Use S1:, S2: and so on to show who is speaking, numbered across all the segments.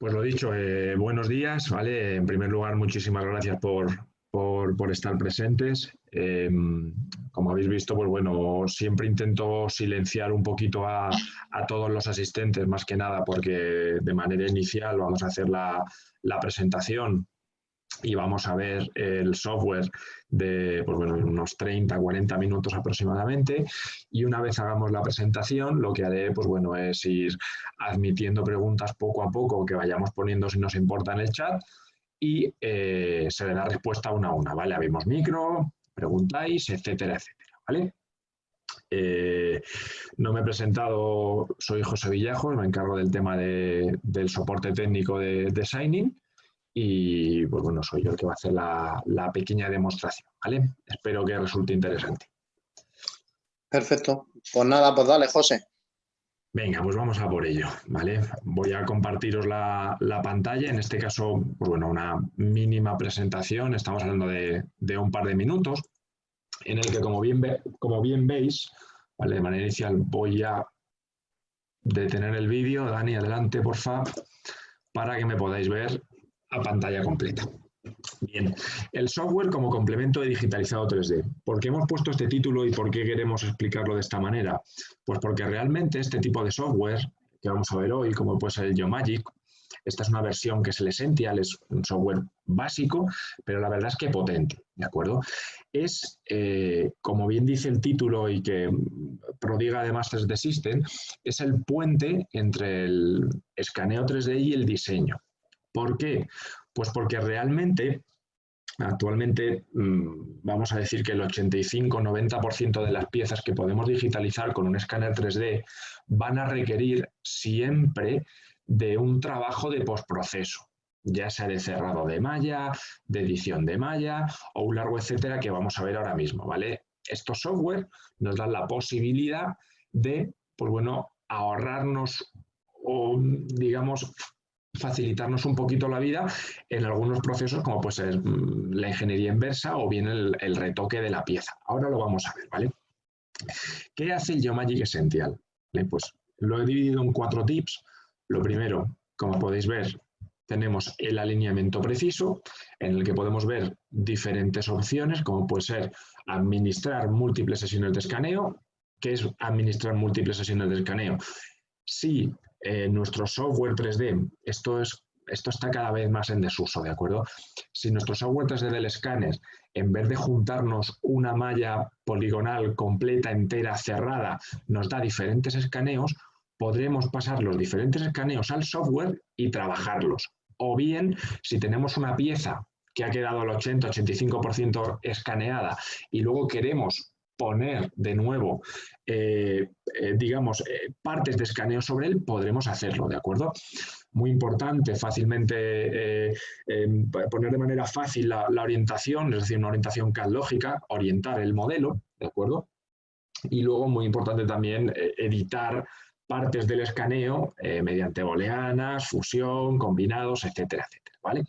S1: Pues lo dicho, buenos días, ¿vale? En primer lugar, muchísimas gracias por estar presentes. Como habéis visto, pues bueno, siempre intento silenciar un poquito a todos los asistentes, más que nada, porque de manera inicial vamos a hacer la presentación y vamos a ver el software de pues bueno, unos 30, 40 minutos aproximadamente. Y una vez hagamos la presentación, lo que haré pues bueno, es ir admitiendo preguntas poco a poco que vayamos poniendo si nos importa en el chat y se le da respuesta una a una, ¿vale? Abrimos micro, preguntáis, etcétera, etcétera, ¿vale? No me he presentado, soy José Villajos, me encargo del tema del soporte técnico de Signing y pues bueno, soy yo el que va a hacer la pequeña demostración, ¿vale? Espero que resulte interesante.
S2: Perfecto. Pues nada, pues dale, José.
S1: Venga, pues vamos a por ello, ¿vale? Voy a compartiros la pantalla, en este caso, pues bueno, una mínima presentación, estamos hablando de un par de minutos, en el que como bien veis, ¿vale? De manera inicial voy a detener el vídeo. Dani, adelante, por favor, para que me podáis ver a pantalla completa. Bien, el software como complemento de digitalizado 3D. ¿Por qué hemos puesto este título y por qué queremos explicarlo de esta manera? Pues porque realmente este tipo de software que vamos a ver hoy, como puede ser el Geomagic, esta es una versión que es el Essential, es un software básico, pero la verdad es que potente, ¿de acuerdo? Es, como bien dice el título y que prodiga de Masters de System, es el puente entre el escaneo 3D y el diseño. ¿Por qué? Pues porque realmente actualmente vamos a decir que el 85-90% de las piezas que podemos digitalizar con un escáner 3D van a requerir siempre de un trabajo de postproceso, ya sea de cerrado de malla, de edición de malla o un largo etcétera que vamos a ver ahora mismo, ¿vale? Estos software nos dan la posibilidad de, pues bueno, ahorrarnos o, digamos, facilitarnos un poquito la vida en algunos procesos como puede ser la ingeniería inversa o bien el retoque de la pieza. Ahora lo vamos a ver, ¿vale? ¿Qué hace el Geomagic Essential? Pues lo he dividido en 4 tips. Lo primero, como podéis ver, tenemos el alineamiento preciso, en el que podemos ver diferentes opciones, como puede ser administrar múltiples sesiones de escaneo. ¿Qué es administrar múltiples sesiones de escaneo? Si nuestro software 3D, esto está cada vez más en desuso, ¿de acuerdo? Si nuestro software 3D del escáner, en vez de juntarnos una malla poligonal completa, entera, cerrada, nos da diferentes escaneos, podremos pasar los diferentes escaneos al software y trabajarlos. O bien, si tenemos una pieza que ha quedado al 80-85% escaneada y luego queremos poner de nuevo, digamos, partes de escaneo sobre él, podremos hacerlo, ¿de acuerdo? Muy importante, fácilmente poner de manera fácil la orientación, es decir, una orientación CAD lógica, orientar el modelo, ¿de acuerdo? Y luego, muy importante también, editar partes del escaneo mediante booleanas, fusión, combinados, etcétera, etcétera, ¿vale?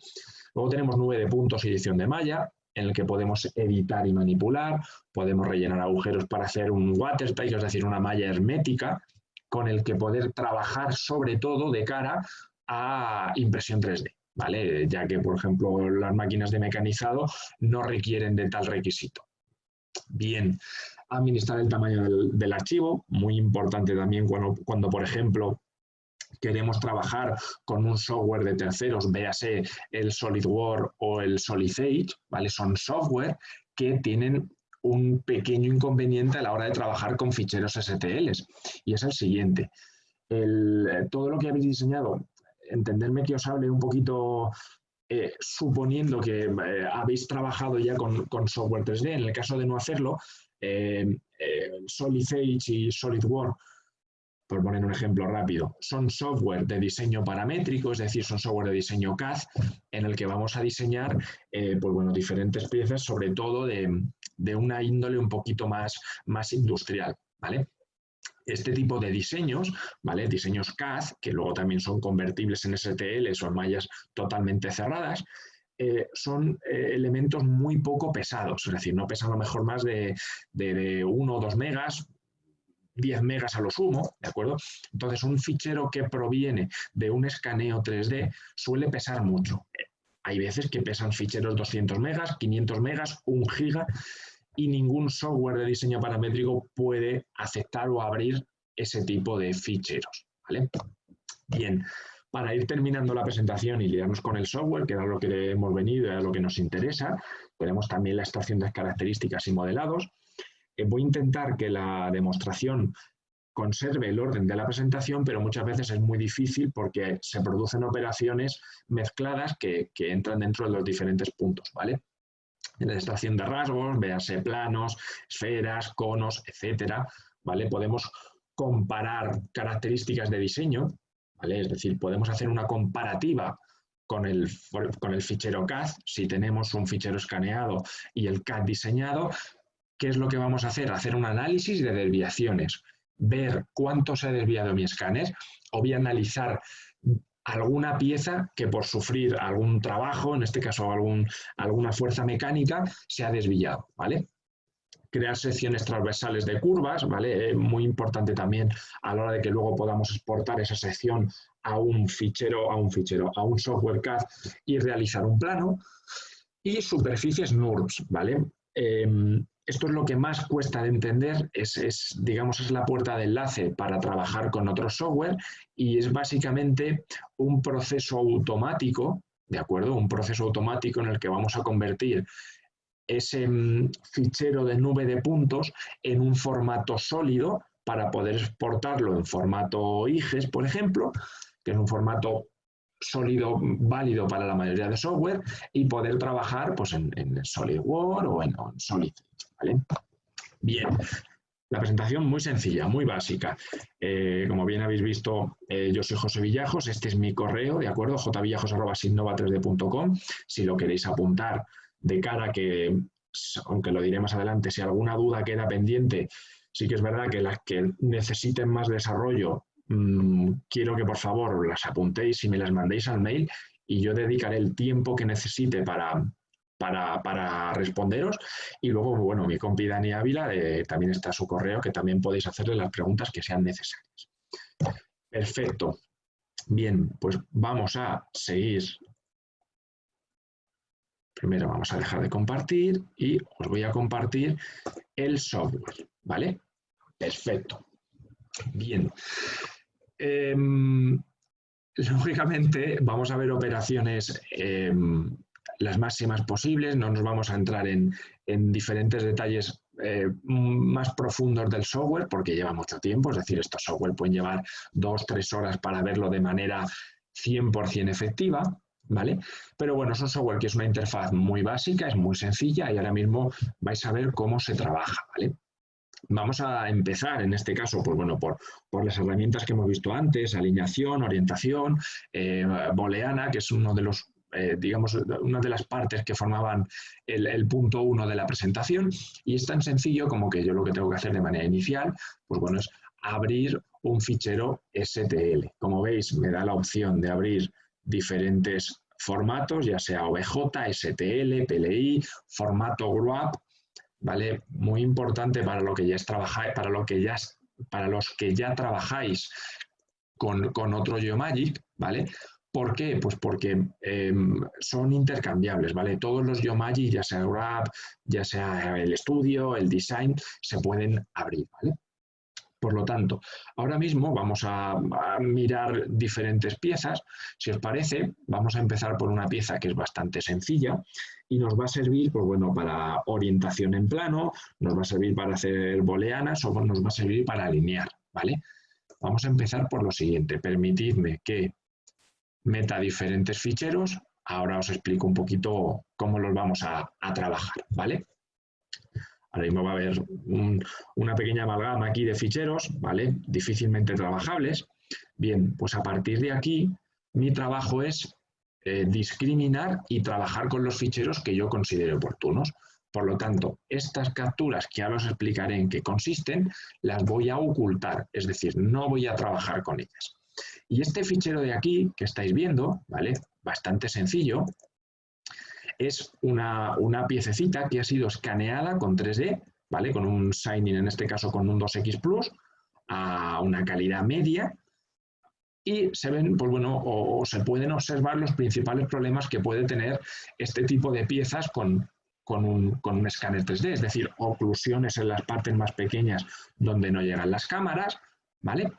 S1: Luego tenemos nube de puntos y edición de malla, en el que podemos editar y manipular, podemos rellenar agujeros para hacer un watertight, es decir, una malla hermética, con el que poder trabajar sobre todo de cara a impresión 3D, ¿vale? Ya que, por ejemplo, las máquinas de mecanizado no requieren de tal requisito. Bien, administrar el tamaño del archivo, muy importante también cuando, por ejemplo, queremos trabajar con un software de terceros, véase el SolidWorks o el SolidAge, ¿vale? Son software que tienen un pequeño inconveniente a la hora de trabajar con ficheros STL, y es el siguiente. Todo lo que habéis diseñado, entenderme que os hable un poquito suponiendo que habéis trabajado ya con software 3D. En el caso de no hacerlo, SolidAge y SolidWorks, por poner un ejemplo rápido, son software de diseño paramétrico, es decir, son software de diseño CAD, en el que vamos a diseñar pues bueno, diferentes piezas, sobre todo de una índole un poquito más industrial, ¿vale? Este tipo de diseños, ¿vale? Diseños CAD, que luego también son convertibles en STL, son mallas totalmente cerradas, son elementos muy poco pesados, es decir, no pesan a lo mejor más de 1 o 2 megas, 10 megas a lo sumo, ¿de acuerdo? Entonces, un fichero que proviene de un escaneo 3D suele pesar mucho. Hay veces que pesan ficheros 200 megas, 500 megas, 1 giga, y ningún software de diseño paramétrico puede aceptar o abrir ese tipo de ficheros, ¿vale? Bien, para ir terminando la presentación y liarnos con el software, que era lo que hemos venido y era lo que nos interesa, tenemos también la extracción de características y modelados. Voy a intentar que la demostración conserve el orden de la presentación, pero muchas veces es muy difícil porque se producen operaciones mezcladas que entran dentro de los diferentes puntos, ¿vale? En la extracción de rasgos, véase planos, esferas, conos, etcétera, ¿vale? Podemos comparar características de diseño, ¿vale? Es decir, podemos hacer una comparativa con el fichero CAD, si tenemos un fichero escaneado y el CAD diseñado. ¿Qué es lo que vamos a hacer? Hacer un análisis de desviaciones, ver cuánto se ha desviado mi escáner, o voy a analizar alguna pieza que por sufrir algún trabajo, en este caso alguna fuerza mecánica, se ha desviado, ¿vale? Crear secciones transversales de curvas, ¿vale? Muy importante también a la hora de que luego podamos exportar esa sección a un software CAD y realizar un plano. Y superficies NURBS, ¿vale? Esto es lo que más cuesta de entender, digamos, es la puerta de enlace para trabajar con otro software y es básicamente un proceso automático, ¿de acuerdo? Un proceso automático en el que vamos a convertir ese fichero de nube de puntos en un formato sólido para poder exportarlo en formato IGES, por ejemplo, que es un formato sólido, válido para la mayoría de software, y poder trabajar pues, en SolidWorks o en SolidWorks, ¿vale? Bien, la presentación muy sencilla, muy básica. Como bien habéis visto, yo soy José Villajos, este es mi correo, ¿de acuerdo? jvillajos@sinnova3d.com. Si lo queréis apuntar de cara a que, aunque lo diré más adelante, si alguna duda queda pendiente, sí que es verdad que las que necesiten más desarrollo, quiero que por favor las apuntéis y me las mandéis al mail y yo dedicaré el tiempo que necesite para responderos. Y luego, bueno, mi compi Dani Ávila, también está su correo, que también podéis hacerle las preguntas que sean necesarias. Perfecto. Bien, pues vamos a seguir. Primero vamos a dejar de compartir y os voy a compartir el software, ¿vale? Perfecto. Bien. Lógicamente vamos a ver operaciones las máximas posibles, no nos vamos a entrar en diferentes detalles más profundos del software porque lleva mucho tiempo, es decir, estos software pueden llevar 2-3 horas para verlo de manera 100% efectiva, ¿vale? Pero bueno, es un software que es una interfaz muy básica, es muy sencilla y ahora mismo vais a ver cómo se trabaja, ¿vale? Vamos a empezar, en este caso, pues bueno, por las herramientas que hemos visto antes, alineación, orientación, booleana, que es uno de los, digamos, una de las partes que formaban el punto 1 de la presentación, y es tan sencillo como que yo lo que tengo que hacer de manera inicial, pues bueno, es abrir un fichero STL. Como veis, me da la opción de abrir diferentes formatos, ya sea OBJ, STL, PLI, formato GROUP, ¿vale? Muy importante para lo que ya es trabajar, para los que ya trabajáis con otro Geomagic, ¿vale? ¿Por qué? Pues porque son intercambiables, ¿vale? Todos los Geomagic, ya sea GRAP, ya sea el Studio, el Design, se pueden abrir, ¿vale? Por lo tanto, ahora mismo vamos a mirar diferentes piezas. Si os parece, vamos a empezar por una pieza que es bastante sencilla y nos va a servir, pues bueno, para orientación en plano, nos va a servir para hacer booleanas o nos va a servir para alinear, ¿vale? Vamos a empezar por lo siguiente. Permitidme que meta diferentes ficheros. Ahora os explico un poquito cómo los vamos a trabajar, ¿vale? Ahora mismo va a haber una pequeña amalgama aquí de ficheros, ¿vale? Difícilmente trabajables. Bien, pues a partir de aquí, mi trabajo es discriminar y trabajar con los ficheros que yo considere oportunos. Por lo tanto, estas capturas que ahora os explicaré en qué consisten, las voy a ocultar, es decir, no voy a trabajar con ellas. Y este fichero de aquí, que estáis viendo, ¿vale? Bastante sencillo, es una piececita que ha sido escaneada con 3D, ¿vale? Con un Signing, en este caso con un 2X Plus, a una calidad media y se ven, pues bueno, o se pueden observar los principales problemas que puede tener este tipo de piezas con un escáner 3D, es decir, oclusiones en las partes más pequeñas donde no llegan las cámaras, ¿vale?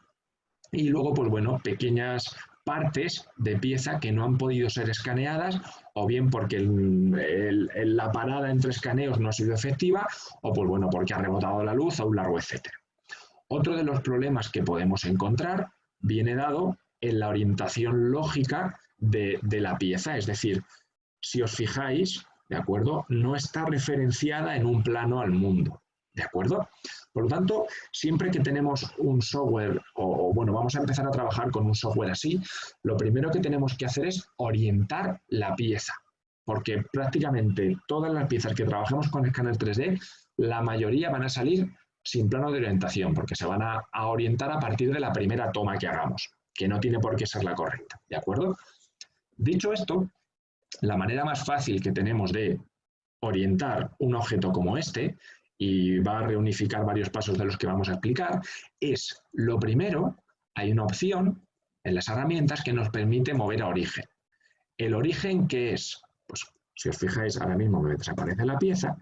S1: Y luego, pues bueno, pequeñas partes de pieza que no han podido ser escaneadas, o bien porque la parada entre escaneos no ha sido efectiva, o pues bueno, porque ha rebotado la luz o un largo etcétera. Otro de los problemas que podemos encontrar viene dado en la orientación lógica de la pieza, es decir, si os fijáis, ¿de acuerdo? No está referenciada en un plano al mundo, ¿de acuerdo? Por lo tanto, siempre que tenemos un software, o bueno, vamos a empezar a trabajar con un software así, lo primero que tenemos que hacer es orientar la pieza, porque prácticamente todas las piezas que trabajemos con escáner 3D, la mayoría van a salir sin plano de orientación, porque se van a orientar a partir de la primera toma que hagamos, que no tiene por qué ser la correcta, ¿de acuerdo? Dicho esto, la manera más fácil que tenemos de orientar un objeto como este, y va a reunificar varios pasos de los que vamos a explicar, es, lo primero, hay una opción en las herramientas que nos permite mover a origen. ¿El origen qué es? Pues si os fijáis, ahora mismo me desaparece la pieza,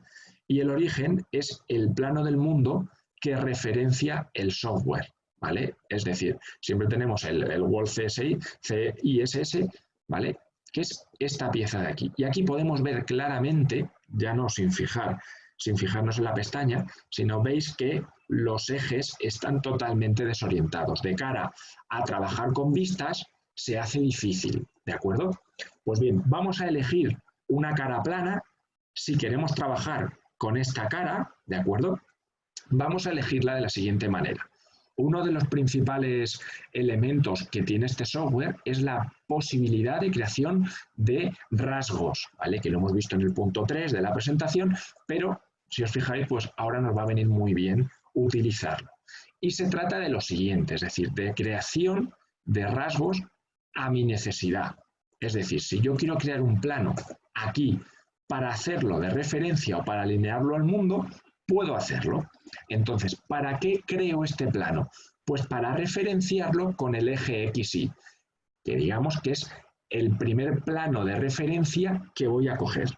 S1: y el origen es el plano del mundo que referencia el software, ¿vale? Es decir, siempre tenemos el World CSS, ¿vale? Que es esta pieza de aquí. Y aquí podemos ver claramente, ya no sin fijarnos en la pestaña, sino veis que los ejes están totalmente desorientados. De cara a trabajar con vistas se hace difícil, ¿de acuerdo? Pues bien, vamos a elegir una cara plana. Si queremos trabajar con esta cara, ¿de acuerdo? Vamos a elegirla de la siguiente manera. Uno de los principales elementos que tiene este software es la posibilidad de creación de rasgos, ¿vale? Que lo hemos visto en el punto 3 de la presentación, pero si os fijáis, pues ahora nos va a venir muy bien utilizarlo. Y se trata de lo siguiente, es decir, de creación de rasgos a mi necesidad. Es decir, si yo quiero crear un plano aquí para hacerlo de referencia o para alinearlo al mundo, puedo hacerlo. Entonces, ¿para qué creo este plano? Pues para referenciarlo con el eje XY, que digamos que es el primer plano de referencia que voy a coger.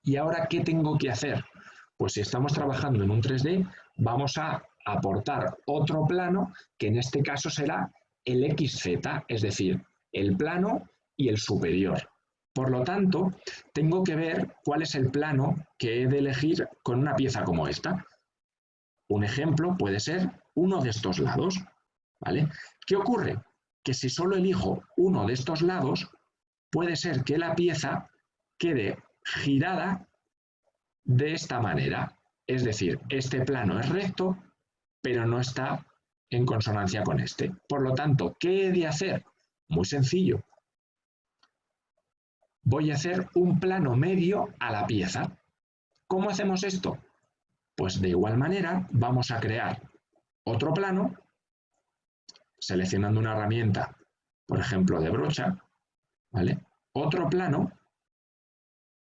S1: ¿Y ahora qué tengo que hacer? Pues si estamos trabajando en un 3D, vamos a aportar otro plano, que en este caso será el XZ, es decir, el plano y el superior. Por lo tanto, tengo que ver cuál es el plano que he de elegir con una pieza como esta. Un ejemplo puede ser uno de estos lados, ¿vale? ¿Qué ocurre? Que si solo elijo uno de estos lados, puede ser que la pieza quede girada de esta manera. Es decir, este plano es recto, pero no está en consonancia con este. Por lo tanto, ¿qué he de hacer? Muy sencillo. Voy a hacer un plano medio a la pieza. ¿Cómo hacemos esto? Pues de igual manera vamos a crear otro plano, seleccionando una herramienta, por ejemplo, de brocha, ¿vale? Otro plano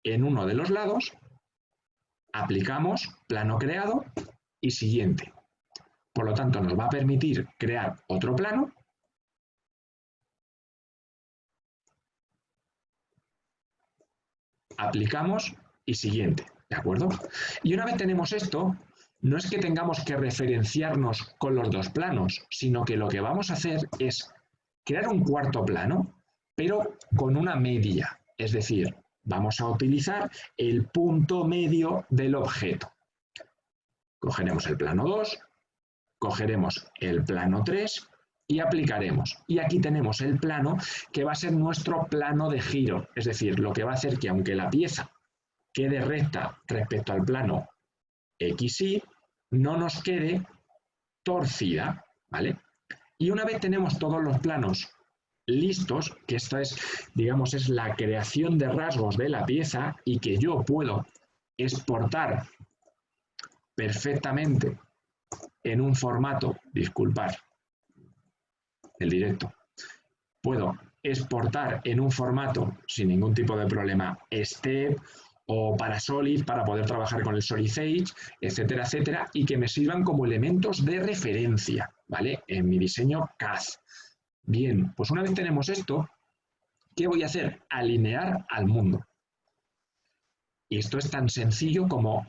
S1: en uno de los lados, aplicamos plano creado y siguiente. Por lo tanto, nos va a permitir crear otro plano. Aplicamos y siguiente, ¿de acuerdo? Y una vez tenemos esto, no es que tengamos que referenciarnos con los dos planos, sino que lo que vamos a hacer es crear un cuarto plano, pero con una media, es decir, vamos a utilizar el punto medio del objeto. Cogeremos el plano 2, cogeremos el plano 3 y aplicaremos. Y aquí tenemos el plano que va a ser nuestro plano de giro, es decir, lo que va a hacer que aunque la pieza quede recta respecto al plano XY, no nos quede torcida, ¿vale? Y una vez tenemos todos los planos listos, que esta es, digamos, es la creación de rasgos de la pieza y que yo puedo exportar perfectamente en un formato, disculpad el directo, puedo exportar en un formato sin ningún tipo de problema STEP o para Solid, para poder trabajar con el Solid Edge, etcétera, etcétera, y que me sirvan como elementos de referencia, ¿vale? En mi diseño CAD. Bien, pues una vez tenemos esto, ¿qué voy a hacer? Alinear al mundo. Y esto es tan sencillo como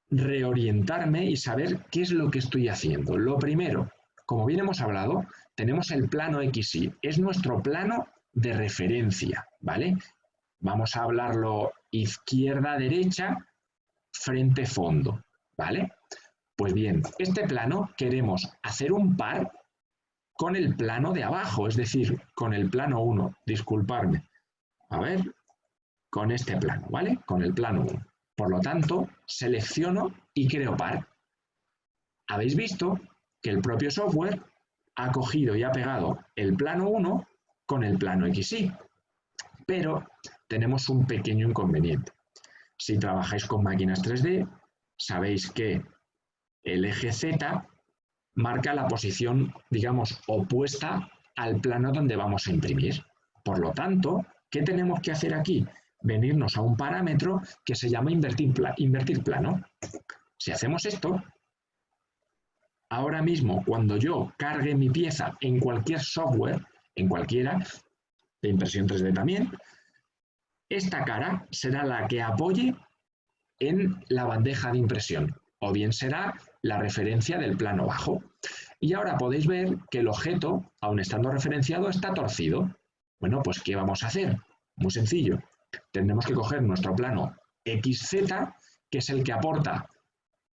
S1: reorientarme y saber qué es lo que estoy haciendo. Lo primero, como bien hemos hablado, tenemos el plano XY. Es nuestro plano de referencia, ¿vale? Vamos a hablarlo izquierda-derecha, frente-fondo, ¿vale? Pues bien, este plano queremos hacer un par con el plano de abajo, es decir, con el plano 1, disculparme. A ver, con este plano, ¿vale? Con el plano 1. Por lo tanto, selecciono y creo par. Habéis visto que el propio software ha cogido y ha pegado el plano 1 con el plano XY. Pero tenemos un pequeño inconveniente. Si trabajáis con máquinas 3D, sabéis que el eje Z marca la posición, digamos, opuesta al plano donde vamos a imprimir. Por lo tanto, ¿qué tenemos que hacer aquí? Venirnos a un parámetro que se llama invertir plano. Si hacemos esto, ahora mismo cuando yo cargue mi pieza en cualquier software, en cualquiera, de impresión 3D también, esta cara será la que apoye en la bandeja de impresión, o bien será la referencia del plano bajo. Y ahora podéis ver que el objeto, aun estando referenciado, está torcido. Bueno, pues ¿qué vamos a hacer? Muy sencillo. Tendremos que coger nuestro plano XZ, que es el que aporta,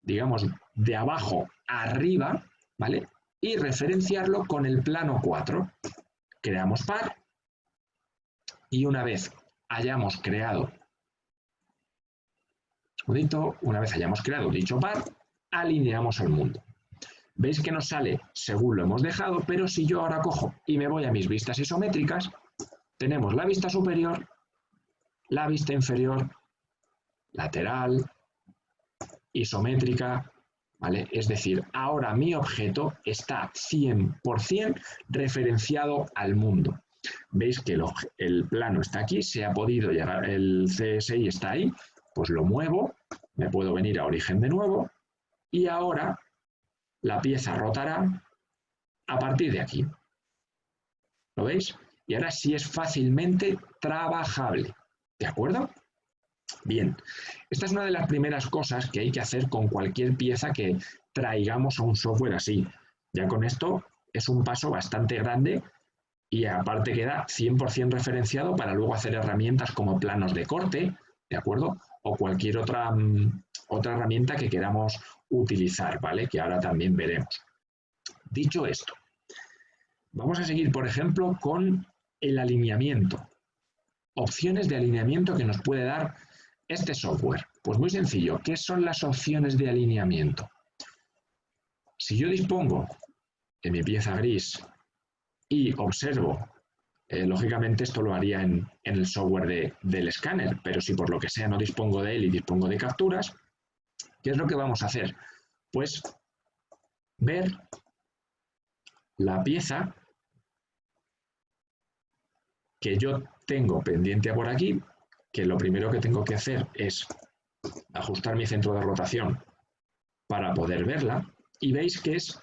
S1: digamos, de abajo a arriba, ¿vale? Y referenciarlo con el plano 4. Creamos par y una vez hayamos creado dicho par, alineamos al mundo. Veis que nos sale según lo hemos dejado, pero si yo ahora cojo y me voy a mis vistas isométricas, tenemos la vista superior, la vista inferior, lateral, isométrica, ¿vale? Es decir, ahora mi objeto está 100% referenciado al mundo. Veis que el plano está aquí, se ha podido llegar, el CSI está ahí, pues lo muevo, me puedo venir a origen de nuevo y ahora la pieza rotará a partir de aquí. ¿Lo veis? Y ahora sí es fácilmente trabajable. ¿De acuerdo? Bien, esta es una de las primeras cosas que hay que hacer con cualquier pieza que traigamos a un software así. Ya con esto es un paso bastante grande y aparte queda 100% referenciado para luego hacer herramientas como planos de corte, ¿de acuerdo? O cualquier otra herramienta que queramos utilizar, ¿vale? Que ahora también veremos. Dicho esto, vamos a seguir, por ejemplo, con el alineamiento. Opciones de alineamiento que nos puede dar este software. Pues muy sencillo, ¿qué son las opciones de alineamiento? Si yo dispongo de mi pieza gris y observo, lógicamente esto lo haría en el software del escáner, pero si por lo que sea no dispongo de él y dispongo de capturas, ¿qué es lo que vamos a hacer? Pues ver la pieza que yo tengo pendiente por aquí, que lo primero que tengo que hacer es ajustar mi centro de rotación para poder verla, y veis que es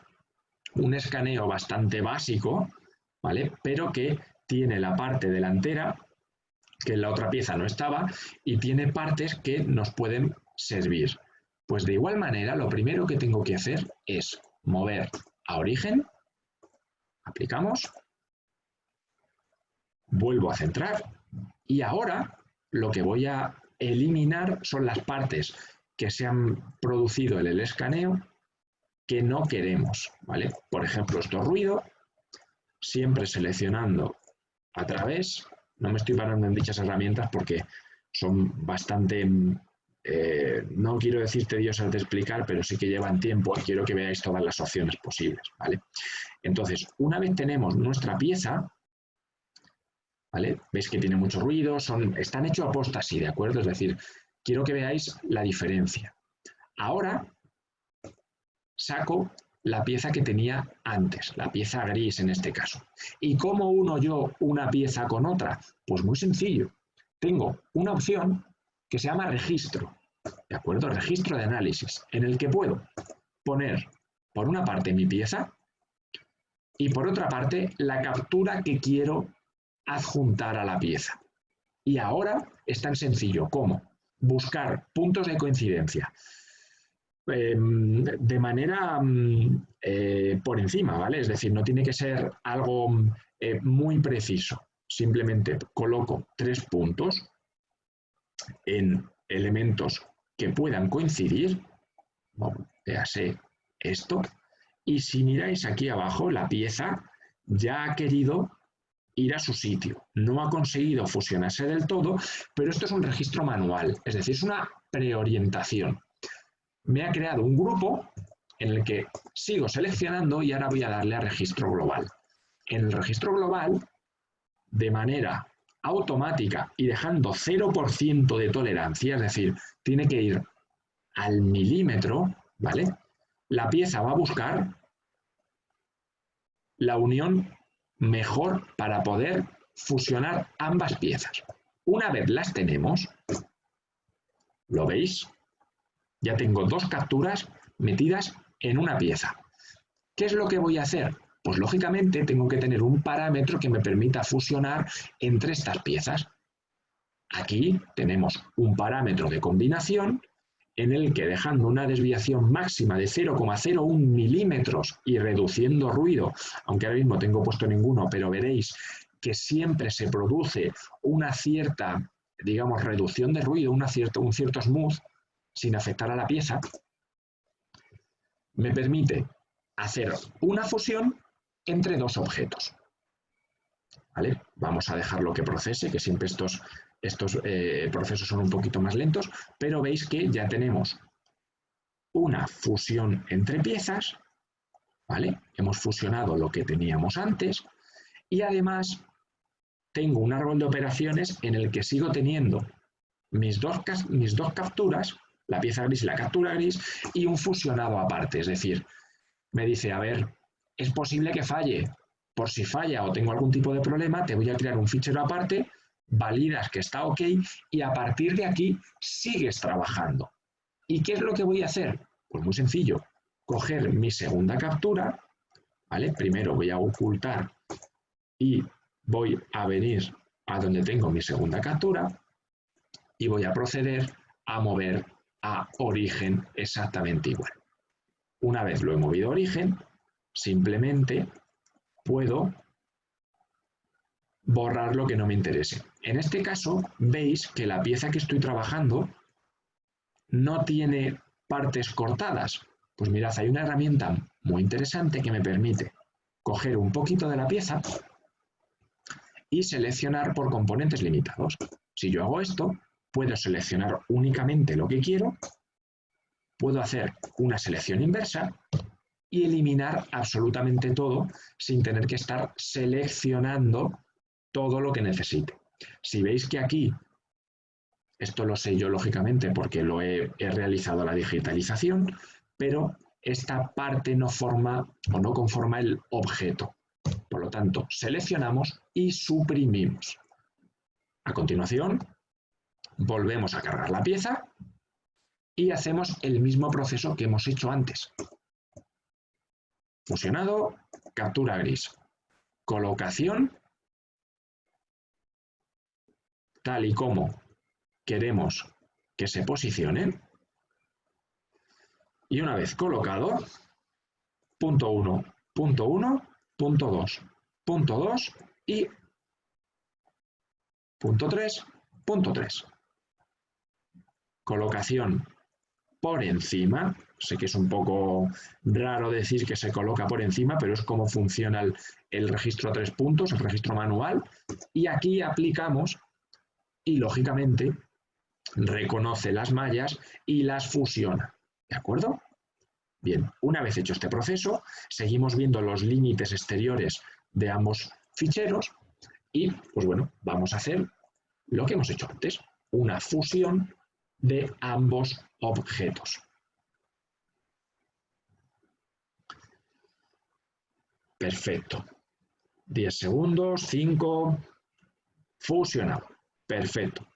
S1: un escaneo bastante básico, ¿vale? Pero que tiene la parte delantera, que en la otra pieza no estaba, y tiene partes que nos pueden servir. Pues de igual manera, lo primero que tengo que hacer es mover a origen, aplicamos, vuelvo a centrar, y ahora lo que voy a eliminar son las partes que se han producido en el escaneo que no queremos, ¿vale? Por ejemplo, esto es ruido, siempre seleccionando a través, no me estoy parando en dichas herramientas porque son bastante, no quiero decir tediosas de explicar, pero sí que llevan tiempo y quiero que veáis todas las opciones posibles, ¿vale? Entonces, una vez tenemos nuestra pieza, ¿vale? Veis que tiene mucho ruido, están hechos a posta así, ¿de acuerdo? Es decir, quiero que veáis la diferencia. Ahora saco la pieza que tenía antes, la pieza gris en este caso. ¿Y cómo uno yo una pieza con otra? Pues muy sencillo. Tengo una opción que se llama registro, ¿de acuerdo? Registro de análisis, en el que puedo poner, por una parte, mi pieza, y por otra parte la captura que quiero adjuntar a la pieza. Y ahora es tan sencillo como buscar puntos de coincidencia de manera por encima, ¿vale? Es decir, no tiene que ser algo muy preciso. Simplemente coloco 3 puntos en elementos que puedan coincidir. Bueno, véase esto. Y si miráis aquí abajo, la pieza ya ha querido ir a su sitio. No ha conseguido fusionarse del todo, pero esto es un registro manual, es decir, es una preorientación. Me ha creado un grupo en el que sigo seleccionando y ahora voy a darle a registro global. En el registro global, de manera automática y dejando 0% de tolerancia, es decir, tiene que ir al milímetro, ¿vale? La pieza va a buscar la unión mejor para poder fusionar ambas piezas. Una vez las tenemos, ¿lo veis? Ya tengo 2 capturas metidas en una pieza. ¿Qué es lo que voy a hacer? Pues lógicamente tengo que tener un parámetro que me permita fusionar entre estas piezas. Aquí tenemos un parámetro de combinación en el que, dejando una desviación máxima de 0,01 milímetros y reduciendo ruido, aunque ahora mismo tengo puesto ninguno, pero veréis que siempre se produce una cierta, digamos, reducción de ruido, un cierto smooth, sin afectar a la pieza, me permite hacer una fusión entre 2 objetos. ¿Vale? Vamos a dejarlo que procese, que siempre estos procesos son un poquito más lentos, pero veis que ya tenemos una fusión entre piezas, ¿vale? Hemos fusionado lo que teníamos antes y además tengo un árbol de operaciones en el que sigo teniendo mis dos capturas, la pieza gris y la captura gris, y un fusionado aparte. Es decir, me dice, a ver, es posible que falle. Por si falla o tengo algún tipo de problema, te voy a crear un fichero aparte, validas que está ok y a partir de aquí sigues trabajando. ¿Y qué es lo que voy a hacer? Pues muy sencillo, coger mi segunda captura, ¿vale? Primero voy a ocultar y voy a venir a donde tengo mi segunda captura y voy a proceder a mover a origen exactamente igual. Una vez lo he movido a origen, simplemente puedo borrar lo que no me interese. En este caso, veis que la pieza que estoy trabajando no tiene partes cortadas. Pues mirad, hay una herramienta muy interesante que me permite coger un poquito de la pieza y seleccionar por componentes limitados. Si yo hago esto, puedo seleccionar únicamente lo que quiero, puedo hacer una selección inversa y eliminar absolutamente todo sin tener que estar seleccionando todo lo que necesite. Si veis que aquí, esto lo sé yo lógicamente porque he realizado la digitalización, pero esta parte no forma o no conforma el objeto. Por lo tanto, seleccionamos y suprimimos. A continuación, volvemos a cargar la pieza y hacemos el mismo proceso que hemos hecho antes. Fusionado, captura gris, colocación, tal y como queremos que se posicionen. Y una vez colocado, punto 1, punto 1, punto 2, punto 2 y punto 3, punto 3. Colocación por encima. Sé que es un poco raro decir que se coloca por encima, pero es como funciona el registro a 3 puntos, el registro manual. Y aquí aplicamos y, lógicamente, reconoce las mallas y las fusiona. ¿De acuerdo? Bien, una vez hecho este proceso, seguimos viendo los límites exteriores de ambos ficheros y, pues bueno, vamos a hacer lo que hemos hecho antes, una fusión de ambos objetos. Perfecto. 10 segundos, 5, fusionado. Perfecto.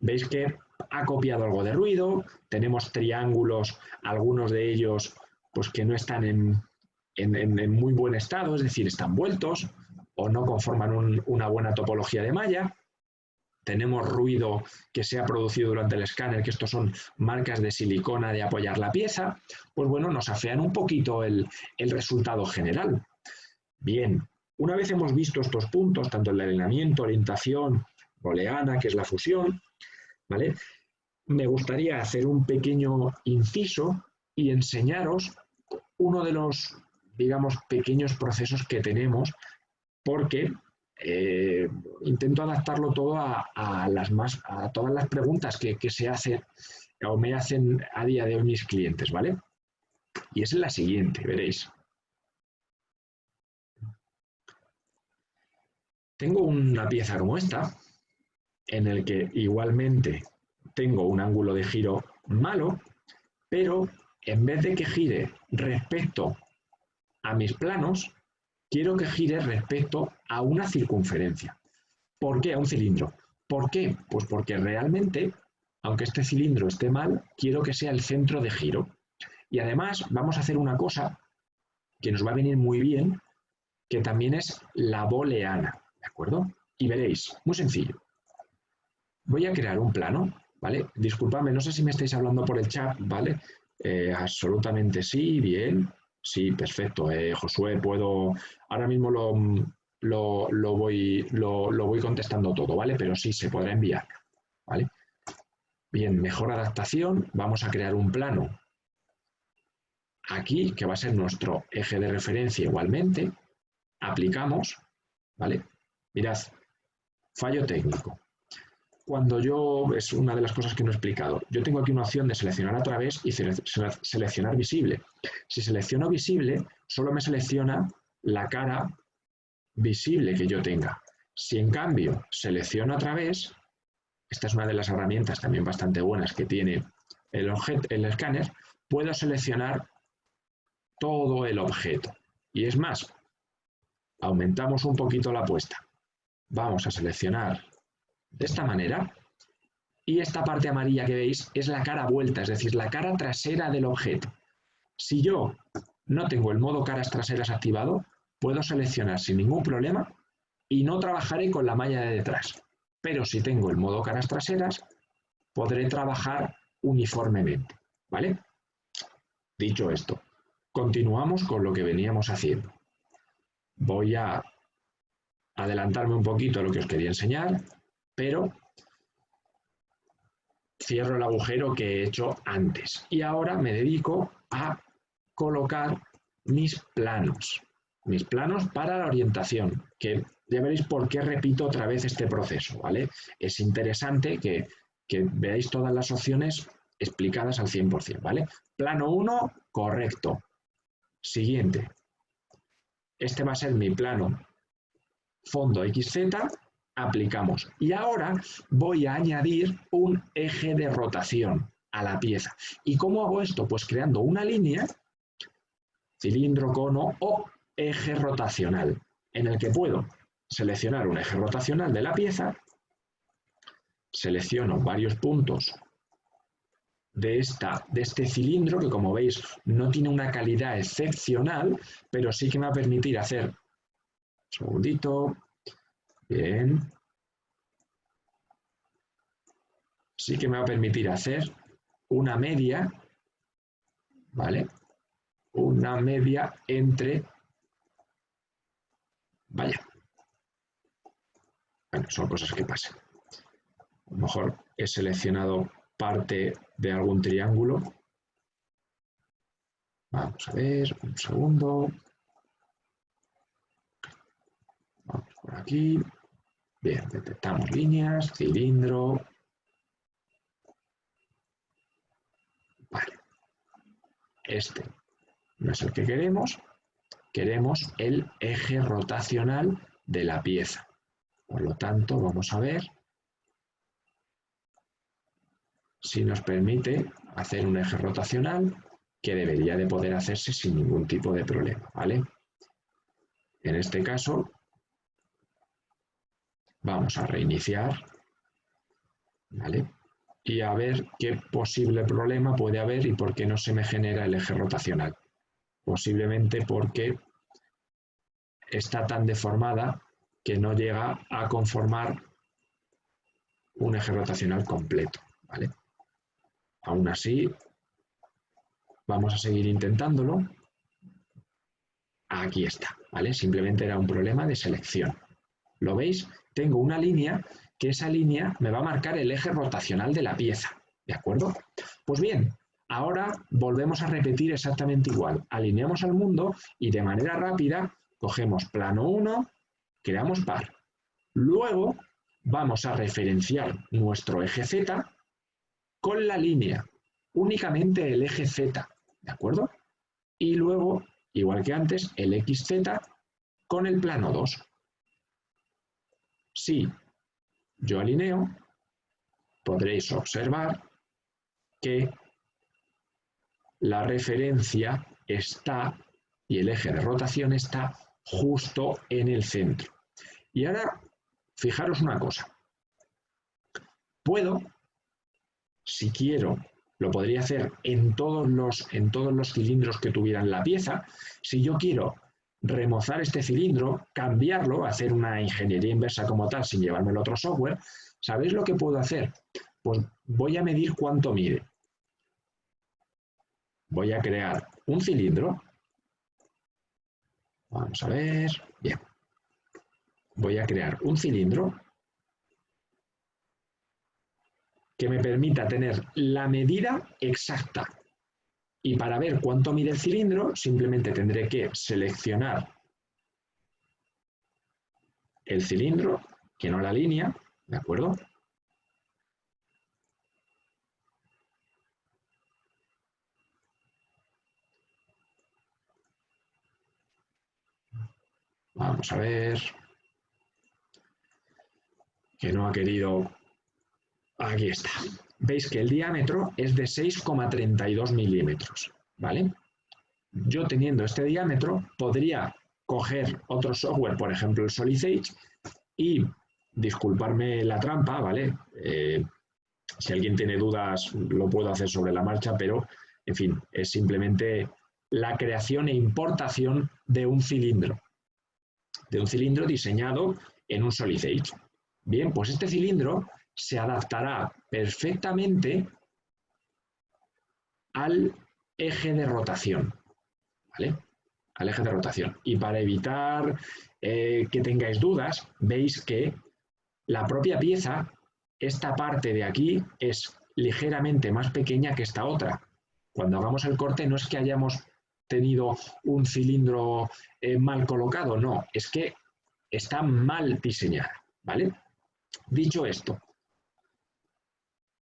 S1: Veis que ha copiado algo de ruido, tenemos triángulos, algunos de ellos pues que no están en muy buen estado, es decir, están vueltos o no conforman una buena topología de malla. Tenemos ruido que se ha producido durante el escáner, que estos son marcas de silicona de apoyar la pieza, pues bueno, nos afean un poquito el resultado general. Bien, una vez hemos visto estos puntos, tanto el de alineamiento, orientación, booleana, que es la fusión, ¿vale? Me gustaría hacer un pequeño inciso y enseñaros uno de los, digamos, pequeños procesos que tenemos, porque intento adaptarlo todo a todas las preguntas que se hacen o me hacen a día de hoy mis clientes, ¿vale? Y es la siguiente, veréis. Tengo una pieza como esta, en el que igualmente tengo un ángulo de giro malo, pero en vez de que gire respecto a mis planos, quiero que gire respecto a una circunferencia. ¿Por qué? A un cilindro. ¿Por qué? Pues porque realmente, aunque este cilindro esté mal, quiero que sea el centro de giro. Y además vamos a hacer una cosa que nos va a venir muy bien, que también es la booleana, ¿de acuerdo? Y veréis, muy sencillo. Voy a crear un plano, ¿vale? Disculpadme, no sé si me estáis hablando por el chat, ¿vale? Absolutamente sí, bien. Sí, perfecto. Josué, puedo... Ahora mismo lo voy contestando todo, ¿vale? Pero sí, se podrá enviar, ¿vale? Bien, mejor adaptación. Vamos a crear un plano aquí, que va a ser nuestro eje de referencia igualmente. Aplicamos, ¿vale? Mirad, fallo técnico. Cuando es una de las cosas que no he explicado, yo tengo aquí una opción de seleccionar a través y seleccionar visible. Si selecciono visible, solo me selecciona la cara visible que yo tenga. Si en cambio selecciono a través, esta es una de las herramientas también bastante buenas que tiene el escáner, puedo seleccionar todo el objeto. Y es más, aumentamos un poquito la apuesta. Vamos a seleccionar de esta manera, y esta parte amarilla que veis es la cara vuelta, es decir, la cara trasera del objeto. Si yo no tengo el modo caras traseras activado, puedo seleccionar sin ningún problema y no trabajaré con la malla de detrás. Pero si tengo el modo caras traseras, podré trabajar uniformemente, ¿vale? Dicho esto, continuamos con lo que veníamos haciendo. Voy a adelantarme un poquito a lo que os quería enseñar, pero cierro el agujero que he hecho antes. Y ahora me dedico a colocar mis planos para la orientación, que ya veréis por qué repito otra vez este proceso, ¿vale? Es interesante que veáis todas las opciones explicadas al 100%, ¿vale? Plano 1, correcto. Siguiente. Este va a ser mi plano fondo XZ, aplicamos. Y ahora voy a añadir un eje de rotación a la pieza. ¿Y cómo hago esto? Pues creando una línea, cilindro, cono o eje rotacional, en el que puedo seleccionar un eje rotacional de la pieza, selecciono varios puntos de este cilindro, que como veis no tiene una calidad excepcional, pero sí que me va a permitir hacer, un segundito, bien, sí que me va a permitir hacer una media, ¿vale? Una media entre, vaya, bueno, son cosas que pasan. A lo mejor he seleccionado parte de algún triángulo. Vamos a ver, un segundo. Vamos por aquí. Bien, detectamos líneas, cilindro. Vale. Este no es el que queremos. Queremos el eje rotacional de la pieza. Por lo tanto, vamos a ver si nos permite hacer un eje rotacional que debería de poder hacerse sin ningún tipo de problema, ¿vale? En este caso, vamos a reiniciar, ¿vale? Y a ver qué posible problema puede haber y por qué no se me genera el eje rotacional. Posiblemente porque está tan deformada que no llega a conformar un eje rotacional completo, ¿vale? Aún así, vamos a seguir intentándolo. Aquí está, ¿vale? Simplemente era un problema de selección. ¿Lo veis? Tengo una línea que esa línea me va a marcar el eje rotacional de la pieza, ¿de acuerdo? Pues bien, ahora volvemos a repetir exactamente igual. Alineamos al mundo y de manera rápida cogemos plano 1, creamos par. Luego vamos a referenciar nuestro eje Z con la línea, únicamente el eje Z, ¿de acuerdo? Y luego, igual que antes, el XZ con el plano 2. Si yo alineo, podréis observar que la referencia está y el eje de rotación está justo en el centro. Y ahora, fijaros una cosa. Puedo, si quiero, lo podría hacer en todos los cilindros que tuvieran la pieza. Si yo quiero remozar este cilindro, cambiarlo, hacer una ingeniería inversa como tal sin llevarme el otro software, ¿sabéis lo que puedo hacer? Pues voy a medir cuánto mide. Voy a crear un cilindro. Vamos a ver. Bien. Voy a crear un cilindro que me permita tener la medida exacta. Y para ver cuánto mide el cilindro, simplemente tendré que seleccionar el cilindro, que no la línea, ¿de acuerdo? Vamos a ver. Que no ha querido. Aquí está. Veis que el diámetro es de 6,32 milímetros, ¿vale? Yo teniendo este diámetro podría coger otro software, por ejemplo el Solid Edge, y disculparme la trampa, ¿vale? Si alguien tiene dudas lo puedo hacer sobre la marcha, pero en fin, es simplemente la creación e importación de un cilindro diseñado en un Solid Edge. Bien, pues este cilindro se adaptará perfectamente al eje de rotación, ¿vale? Al eje de rotación. Y para evitar que tengáis dudas, veis que la propia pieza, esta parte de aquí, es ligeramente más pequeña que esta otra. Cuando hagamos el corte no es que hayamos tenido un cilindro mal colocado, no, es que está mal diseñada, ¿vale? Dicho esto,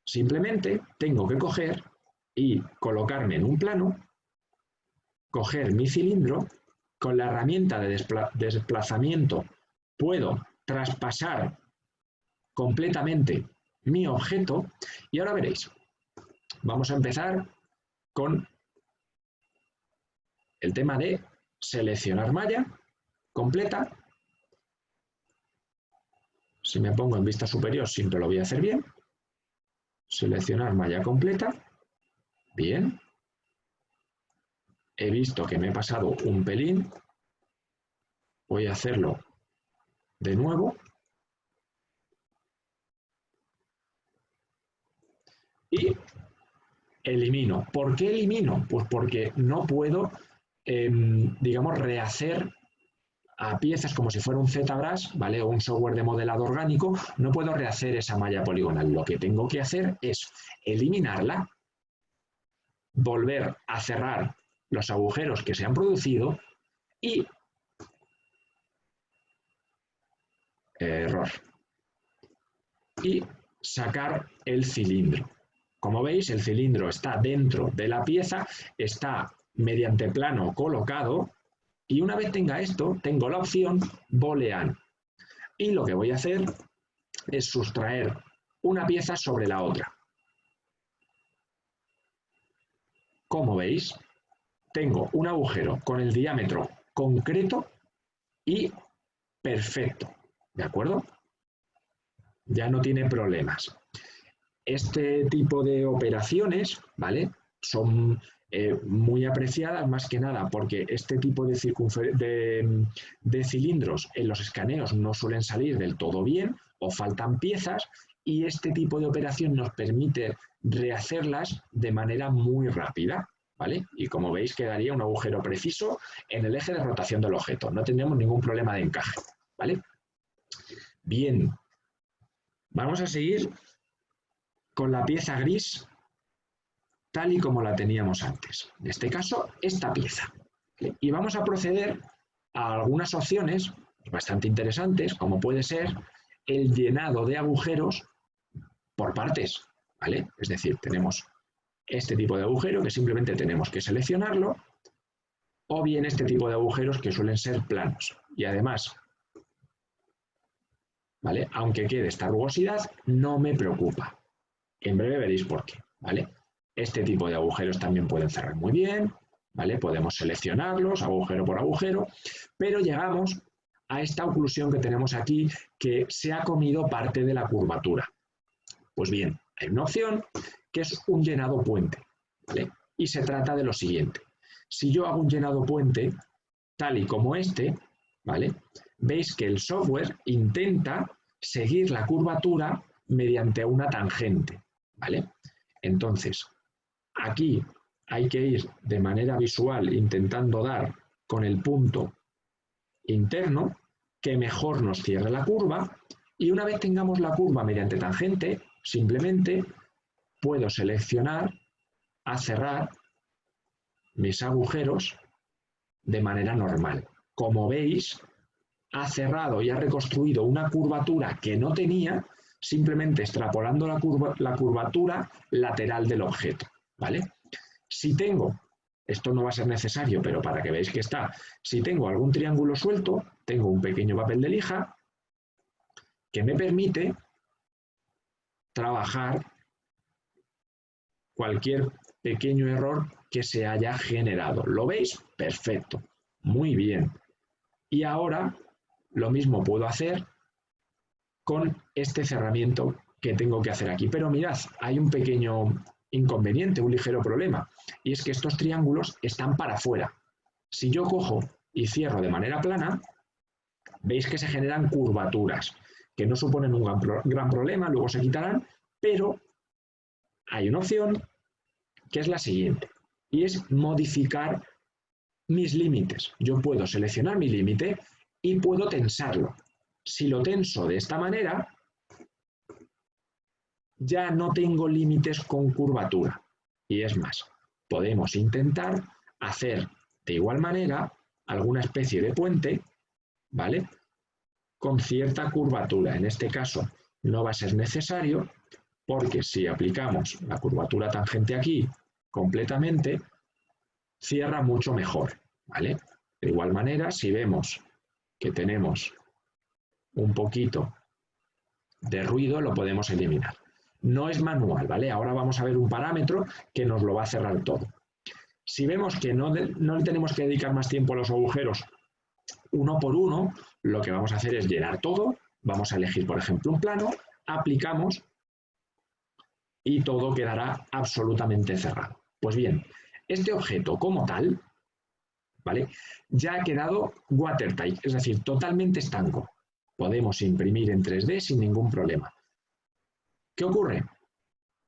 S1: simplemente tengo que coger y colocarme en un plano, coger mi cilindro, con la herramienta de desplazamiento puedo traspasar completamente mi objeto y ahora veréis. Vamos a empezar con el tema de seleccionar malla completa. Si me pongo en vista superior siempre lo voy a hacer bien. Seleccionar malla completa. Bien. He visto que me he pasado un pelín. Voy a hacerlo de nuevo. Y elimino. ¿Por qué elimino? Pues porque no puedo, digamos, rehacer a piezas como si fuera un ZBrush, ¿vale? O un software de modelado orgánico, no puedo rehacer esa malla poligonal. Lo que tengo que hacer es eliminarla, volver a cerrar los agujeros que se han producido y error. Y sacar el cilindro. Como veis, el cilindro está dentro de la pieza, está mediante plano colocado y una vez tenga esto, tengo la opción Boolean. Y lo que voy a hacer es sustraer una pieza sobre la otra. Como veis, tengo un agujero con el diámetro concreto y perfecto, ¿de acuerdo? Ya no tiene problemas. Este tipo de operaciones, ¿vale? Son muy apreciadas, más que nada porque este tipo de cilindros en los escaneos no suelen salir del todo bien o faltan piezas, y este tipo de operación nos permite rehacerlas de manera muy rápida, ¿vale? Y como veis, quedaría un agujero preciso en el eje de rotación del objeto. No tendremos ningún problema de encaje, ¿vale? Bien, vamos a seguir con la pieza gris tal y como la teníamos antes. En este caso, esta pieza. ¿Vale? Y vamos a proceder a algunas opciones bastante interesantes, como puede ser el llenado de agujeros por partes, ¿vale? Es decir, tenemos este tipo de agujero que simplemente tenemos que seleccionarlo, o bien este tipo de agujeros que suelen ser planos. Y además, ¿vale? Aunque quede esta rugosidad, no me preocupa. En breve veréis por qué, ¿vale? Este tipo de agujeros también pueden cerrar muy bien, ¿vale? Podemos seleccionarlos agujero por agujero, pero llegamos a esta oclusión que tenemos aquí, que se ha comido parte de la curvatura. Pues bien, hay una opción que es un llenado puente, ¿vale? Y se trata de lo siguiente. Si yo hago un llenado puente tal y como este, ¿vale? Veis que el software intenta seguir la curvatura mediante una tangente, ¿vale? Entonces, aquí hay que ir de manera visual intentando dar con el punto interno que mejor nos cierre la curva, y una vez tengamos la curva mediante tangente, simplemente puedo seleccionar a cerrar mis agujeros de manera normal. Como veis, ha cerrado y ha reconstruido una curvatura que no tenía, simplemente extrapolando la curvatura lateral del objeto, ¿vale? Si tengo, esto no va a ser necesario, pero para que veáis que está, si tengo algún triángulo suelto, tengo un pequeño papel de lija que me permite trabajar cualquier pequeño error que se haya generado. ¿Lo veis? Perfecto. Muy bien. Y ahora lo mismo puedo hacer con este cerramiento que tengo que hacer aquí. Pero mirad, hay un pequeño inconveniente, un ligero problema, y es que estos triángulos están para afuera. Si yo cojo y cierro de manera plana, veis que se generan curvaturas, que no suponen un gran problema, luego se quitarán, pero hay una opción que es la siguiente, y es modificar mis límites. Yo puedo seleccionar mi límite y puedo tensarlo. Si lo tenso de esta manera, ya no tengo límites con curvatura. Y es más, podemos intentar hacer de igual manera alguna especie de puente, ¿vale? Con cierta curvatura. En este caso no va a ser necesario, porque si aplicamos la curvatura tangente aquí completamente, cierra mucho mejor, ¿vale? De igual manera, si vemos que tenemos un poquito de ruido, lo podemos eliminar. No es manual, ¿vale? Ahora vamos a ver un parámetro que nos lo va a cerrar todo. Si vemos que no le tenemos que dedicar más tiempo a los agujeros uno por uno, lo que vamos a hacer es llenar todo. Vamos a elegir, por ejemplo, un plano, aplicamos y todo quedará absolutamente cerrado. Pues bien, este objeto como tal, ¿vale? Ya ha quedado watertight, es decir, totalmente estanco. Podemos imprimir en 3D sin ningún problema. ¿Qué ocurre?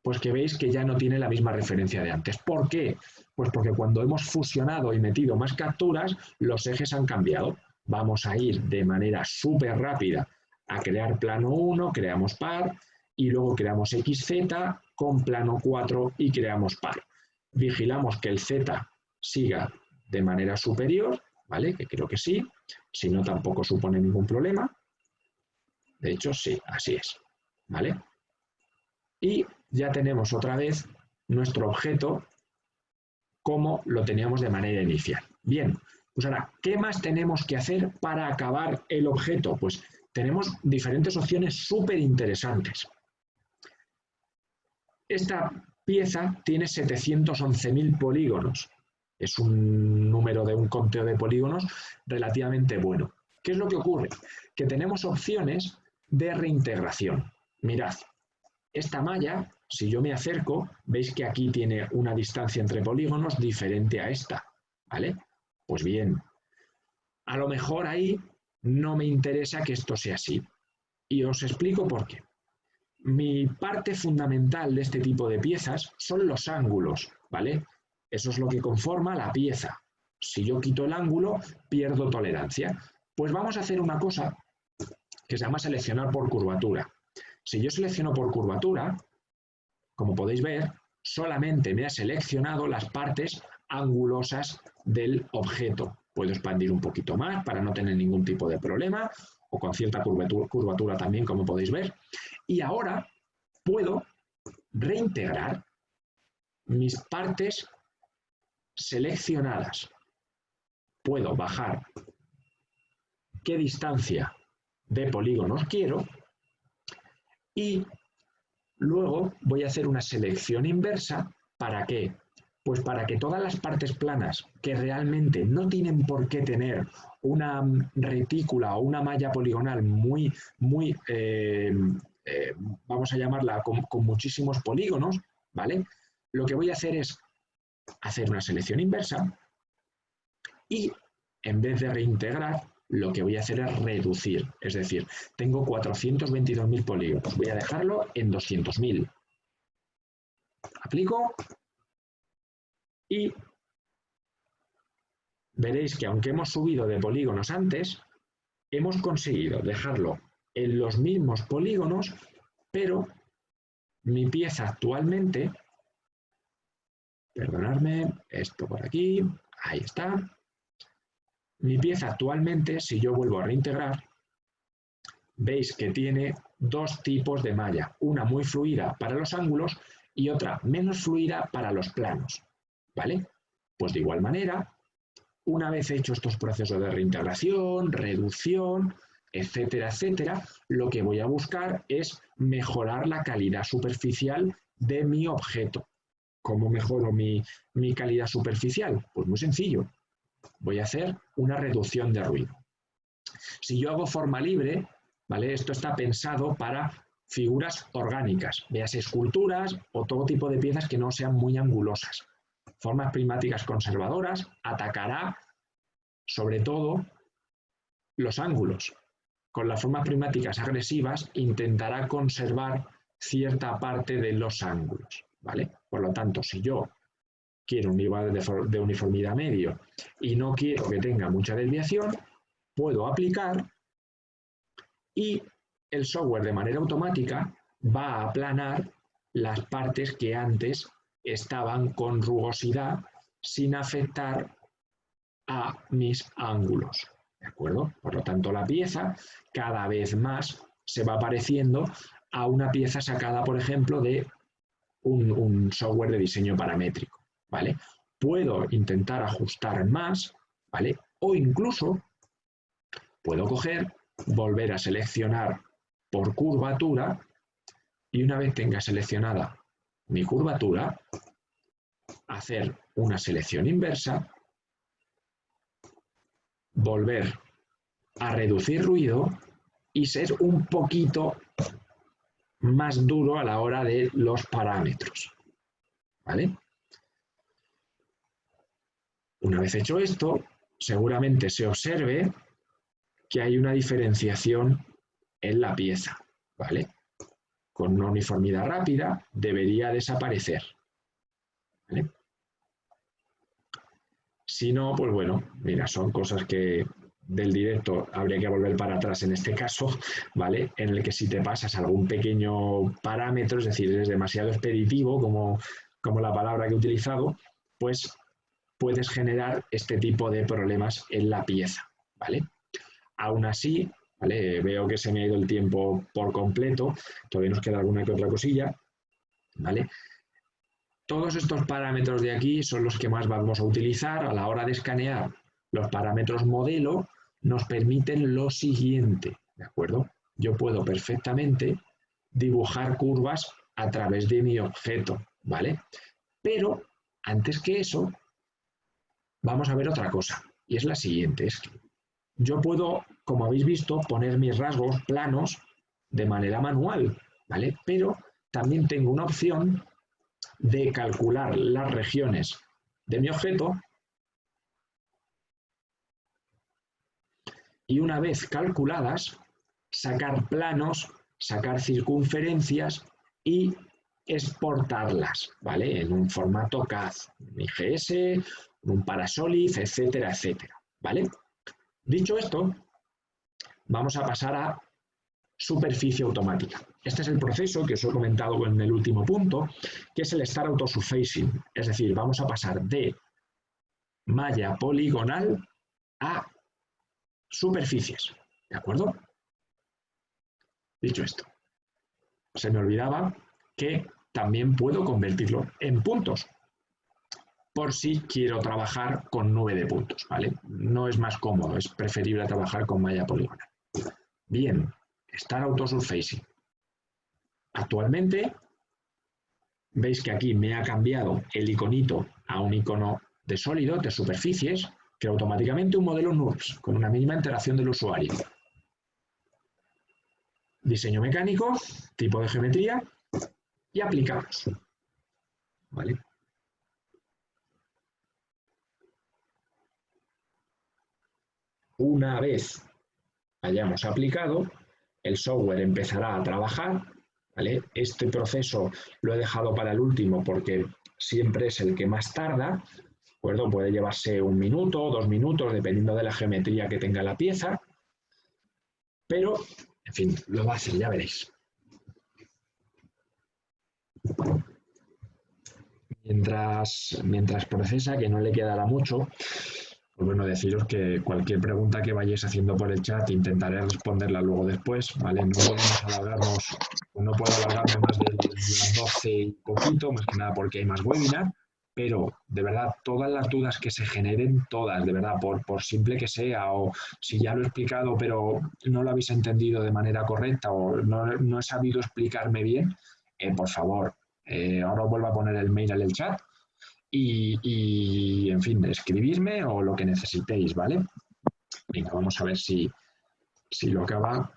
S1: Pues que veis que ya no tiene la misma referencia de antes. ¿Por qué? Pues porque cuando hemos fusionado y metido más capturas, los ejes han cambiado. Vamos a ir de manera súper rápida a crear plano 1, creamos par, y luego creamos XZ con plano 4 y creamos par. Vigilamos que el Z siga de manera superior, ¿vale? Que creo que sí, si no tampoco supone ningún problema. De hecho, sí, así es, ¿vale? Y ya tenemos otra vez nuestro objeto como lo teníamos de manera inicial. Bien, pues ahora, ¿qué más tenemos que hacer para acabar el objeto? Pues tenemos diferentes opciones súper interesantes. Esta pieza tiene 711.000 polígonos. Es un número de un conteo de polígonos relativamente bueno. ¿Qué es lo que ocurre? Que tenemos opciones de reintegración. Mirad, Esta malla, si yo me acerco, veis que aquí tiene una distancia entre polígonos diferente a esta, ¿vale? Pues bien, a lo mejor ahí no me interesa que esto sea así. Y os explico por qué. Mi parte fundamental de este tipo de piezas son los ángulos, ¿vale? Eso es lo que conforma la pieza. Si yo quito el ángulo, pierdo tolerancia. Pues vamos a hacer una cosa que se llama seleccionar por curvatura. Si yo selecciono por curvatura, como podéis ver, solamente me ha seleccionado las partes angulosas del objeto. Puedo expandir un poquito más para no tener ningún tipo de problema, o con cierta curvatura también, como podéis ver. Y ahora puedo reintegrar mis partes seleccionadas. Puedo bajar qué distancia de polígonos quiero y luego voy a hacer una selección inversa. ¿Para qué? Pues para que todas las partes planas que realmente no tienen por qué tener una retícula o una malla poligonal muy vamos a llamarla con muchísimos polígonos, ¿vale? Lo que voy a hacer es hacer una selección inversa y en vez de reintegrar, lo que voy a hacer es reducir. Es decir, tengo 422.000 polígonos. Voy a dejarlo en 200.000. Aplico y veréis que aunque hemos subido de polígonos antes, hemos conseguido dejarlo en los mismos polígonos, pero mi pieza actualmente, perdonadme, esto por aquí, ahí está. Mi pieza actualmente, si yo vuelvo a reintegrar, veis que tiene dos tipos de malla, una muy fluida para los ángulos y otra menos fluida para los planos, ¿vale? Pues de igual manera, una vez hecho estos procesos de reintegración, reducción, etcétera, etcétera, lo que voy a buscar es mejorar la calidad superficial de mi objeto. ¿Cómo mejoro mi calidad superficial? Pues muy sencillo. Voy a hacer una reducción de ruido. Si yo hago forma libre, ¿vale? Esto está pensado para figuras orgánicas, véase esculturas o todo tipo de piezas que no sean muy angulosas. Formas prismáticas conservadoras atacará sobre todo los ángulos. Con las formas prismáticas agresivas intentará conservar cierta parte de los ángulos, ¿vale? Por lo tanto, si yo quiero un nivel de uniformidad medio y no quiero que tenga mucha desviación, puedo aplicar y el software de manera automática va a aplanar las partes que antes estaban con rugosidad sin afectar a mis ángulos, ¿de acuerdo? Por lo tanto, la pieza cada vez más se va pareciendo a una pieza sacada, por ejemplo, de un software de diseño paramétrico, ¿vale? Puedo intentar ajustar más, ¿vale? O incluso puedo coger, volver a seleccionar por curvatura y una vez tenga seleccionada mi curvatura, hacer una selección inversa, volver a reducir ruido y ser un poquito más duro a la hora de los parámetros, ¿vale? Una vez hecho esto, seguramente se observe que hay una diferenciación en la pieza, ¿vale? Con una uniformidad rápida debería desaparecer, ¿vale? Si no, pues bueno, mira, son cosas que del directo habría que volver para atrás en este caso, ¿vale? En el que si te pasas algún pequeño parámetro, es decir, eres demasiado expeditivo, como la palabra que he utilizado, pues puedes generar este tipo de problemas en la pieza, ¿vale? Aún así, ¿vale? Veo que se me ha ido el tiempo por completo, todavía nos queda alguna que otra cosilla, ¿vale? Todos estos parámetros de aquí son los que más vamos a utilizar a la hora de escanear. Los parámetros modelo nos permiten lo siguiente, ¿de acuerdo? Yo puedo perfectamente dibujar curvas a través de mi objeto, ¿vale? Pero antes que eso, vamos a ver otra cosa, y es la siguiente, es que yo puedo, como habéis visto, poner mis rasgos planos de manera manual, ¿vale? Pero también tengo una opción de calcular las regiones de mi objeto y una vez calculadas, sacar planos, sacar circunferencias y exportarlas, ¿vale? En un formato CAD, un IGS, un Parasolid, etcétera, etcétera, ¿vale? Dicho esto, vamos a pasar a superficie automática. Este es el proceso que os he comentado en el último punto, que es el Start Auto-Surfacing. Es decir, vamos a pasar de malla poligonal a superficies, ¿de acuerdo? Dicho esto, se me olvidaba que también puedo convertirlo en puntos, por si quiero trabajar con nube de puntos, ¿vale? No es más cómodo, es preferible trabajar con malla poligonal. Bien, Start Auto-Surfacing. Actualmente, veis que aquí me ha cambiado el iconito a un icono de sólido, de superficies, que automáticamente un modelo NURBS, con una mínima interacción del usuario. Diseño mecánico, tipo de geometría y aplicamos. ¿Vale? Una vez hayamos aplicado, el software empezará a trabajar. ¿Vale? Este proceso lo he dejado para el último porque siempre es el que más tarda. ¿De acuerdo? Puede llevarse 1 minuto, 2 minutos, dependiendo de la geometría que tenga la pieza. Pero, en fin, lo va a hacer, ya veréis. Mientras procesa, que no le quedará mucho, pues bueno, deciros que cualquier pregunta que vayáis haciendo por el chat intentaré responderla luego después, ¿vale? No podemos alargarnos, no puedo alargarme más de las 12 y poquito, más que nada porque hay más webinar, pero de verdad, todas las dudas que se generen, todas, de verdad, por simple que sea, o si ya lo he explicado pero no lo habéis entendido de manera correcta o no he sabido explicarme bien, por favor, ahora os vuelvo a poner el mail en el chat y, en fin, escribirme o lo que necesitéis, ¿vale? Venga, vamos a ver si lo acaba.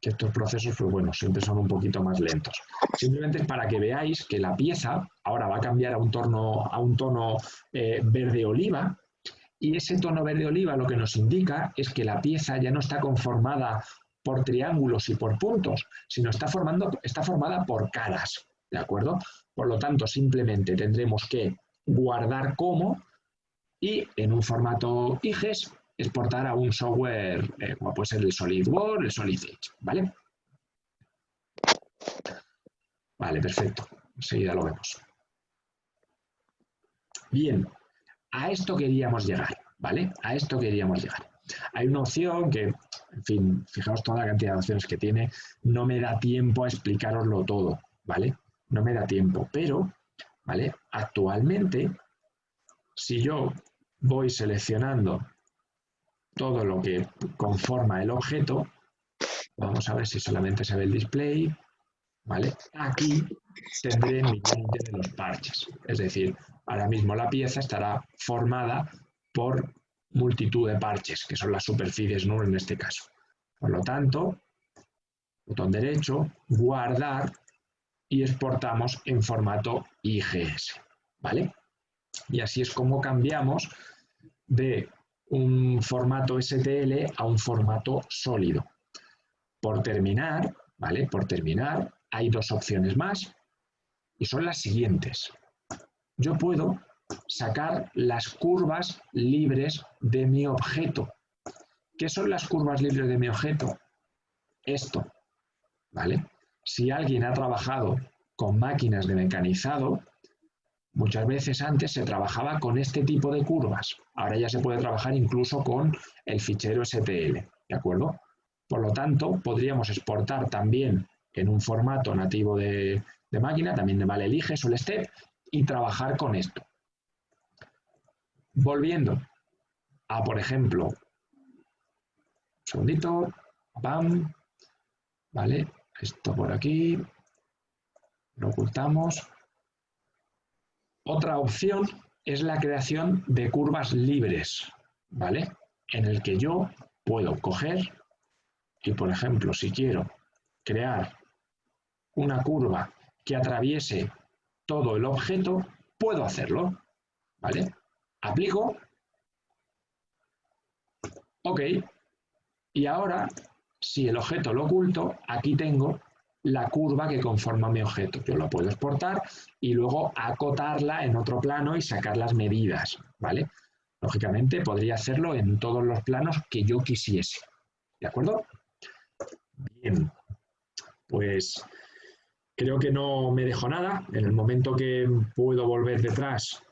S1: Que estos procesos, pues bueno, siempre son un poquito más lentos. Simplemente es para que veáis que la pieza ahora va a cambiar a un tono verde oliva, y ese tono verde oliva lo que nos indica es que la pieza ya no está conformada por triángulos y por puntos, sino está formada por caras, ¿de acuerdo? Por lo tanto, simplemente tendremos que guardar como y en un formato IGES exportar a un software como puede ser el SolidWorks, el SolidEdge, ¿vale? Vale, perfecto. Enseguida lo vemos. Bien, a esto queríamos llegar, ¿vale? A esto queríamos llegar. Hay una opción que, en fin, fijaos toda la cantidad de opciones que tiene, no me da tiempo a explicaroslo todo, ¿vale? No me da tiempo, pero, ¿vale? Actualmente, si yo voy seleccionando todo lo que conforma el objeto, vamos a ver si solamente se ve el display, ¿vale? Aquí tendré mi límite de los parches, es decir, ahora mismo la pieza estará formada por multitud de parches, que son las superficies null en este caso. Por lo tanto, botón derecho, guardar y exportamos en formato IGS, ¿vale? Y así es como cambiamos de un formato STL a un formato sólido. Por terminar, ¿vale? Por terminar, hay 2 opciones más y son las siguientes. Yo puedo sacar las curvas libres de mi objeto. ¿Qué son las curvas libres de mi objeto? Esto, ¿vale? Si alguien ha trabajado con máquinas de mecanizado, muchas veces antes se trabajaba con este tipo de curvas. Ahora ya se puede trabajar incluso con el fichero STL, ¿de acuerdo? Por lo tanto, podríamos exportar también en un formato nativo de máquina, también vale el IGES o el STEP, y trabajar con esto. Volviendo a, por ejemplo, un segundito, ¡pam! ¿Vale? Esto por aquí, lo ocultamos. Otra opción es la creación de curvas libres, ¿vale? En el que yo puedo coger y, por ejemplo, si quiero crear una curva que atraviese todo el objeto, puedo hacerlo, ¿vale? Aplico. Ok. Y ahora, si el objeto lo oculto, aquí tengo la curva que conforma mi objeto. Yo la puedo exportar y luego acotarla en otro plano y sacar las medidas, ¿vale? Lógicamente podría hacerlo en todos los planos que yo quisiese, ¿de acuerdo? Bien, pues creo que no me dejo nada. En el momento que puedo volver detrás,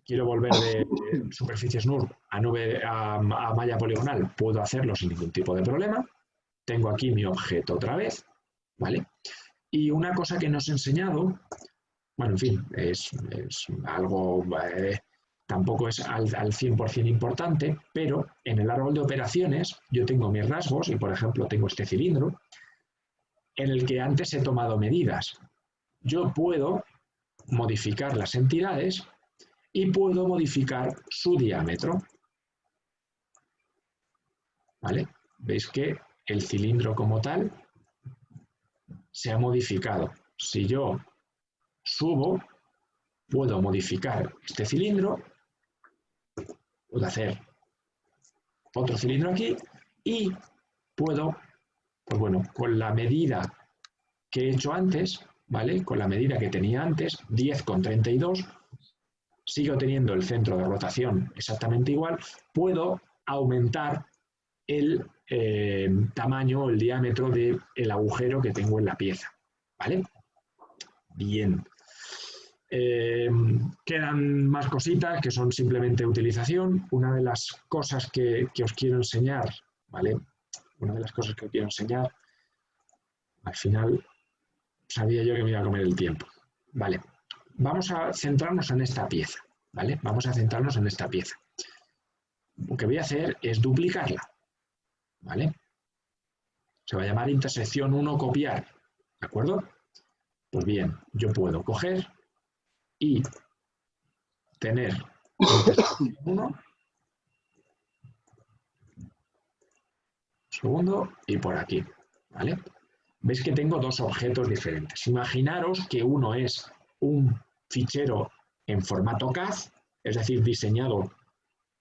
S1: quiero volver de superficie SNUR a malla poligonal, puedo hacerlo sin ningún tipo de problema. Tengo aquí mi objeto otra vez, ¿vale? Y una cosa que no os he enseñado, bueno, en fin, es algo, tampoco es al 100% importante, pero en el árbol de operaciones yo tengo mis rasgos y, por ejemplo, tengo este cilindro en el que antes he tomado medidas. Yo puedo modificar las entidades y puedo modificar su diámetro, ¿vale? Veis que el cilindro como tal se ha modificado. Si yo subo, puedo modificar este cilindro, puedo hacer otro cilindro aquí y puedo, pues bueno, con la medida que he hecho antes, ¿vale? Con la medida que tenía antes, 10,32, sigo teniendo el centro de rotación exactamente igual, puedo aumentar el tamaño o el diámetro del agujero que tengo en la pieza, ¿vale? Bien. Quedan más cositas que son simplemente utilización. Una de las cosas que os quiero enseñar, ¿vale? Una de las cosas que os quiero enseñar, al final sabía yo que me iba a comer el tiempo. Vale, vamos a centrarnos en esta pieza, ¿vale? Vamos a centrarnos en esta pieza. Lo que voy a hacer es duplicarla, ¿vale? Se va a llamar intersección 1 copiar, ¿de acuerdo? Pues bien, yo puedo coger y tener intersección 1, segundo, y por aquí, ¿vale? Veis que tengo dos objetos diferentes. Imaginaros que uno es un fichero en formato CAD, es decir, diseñado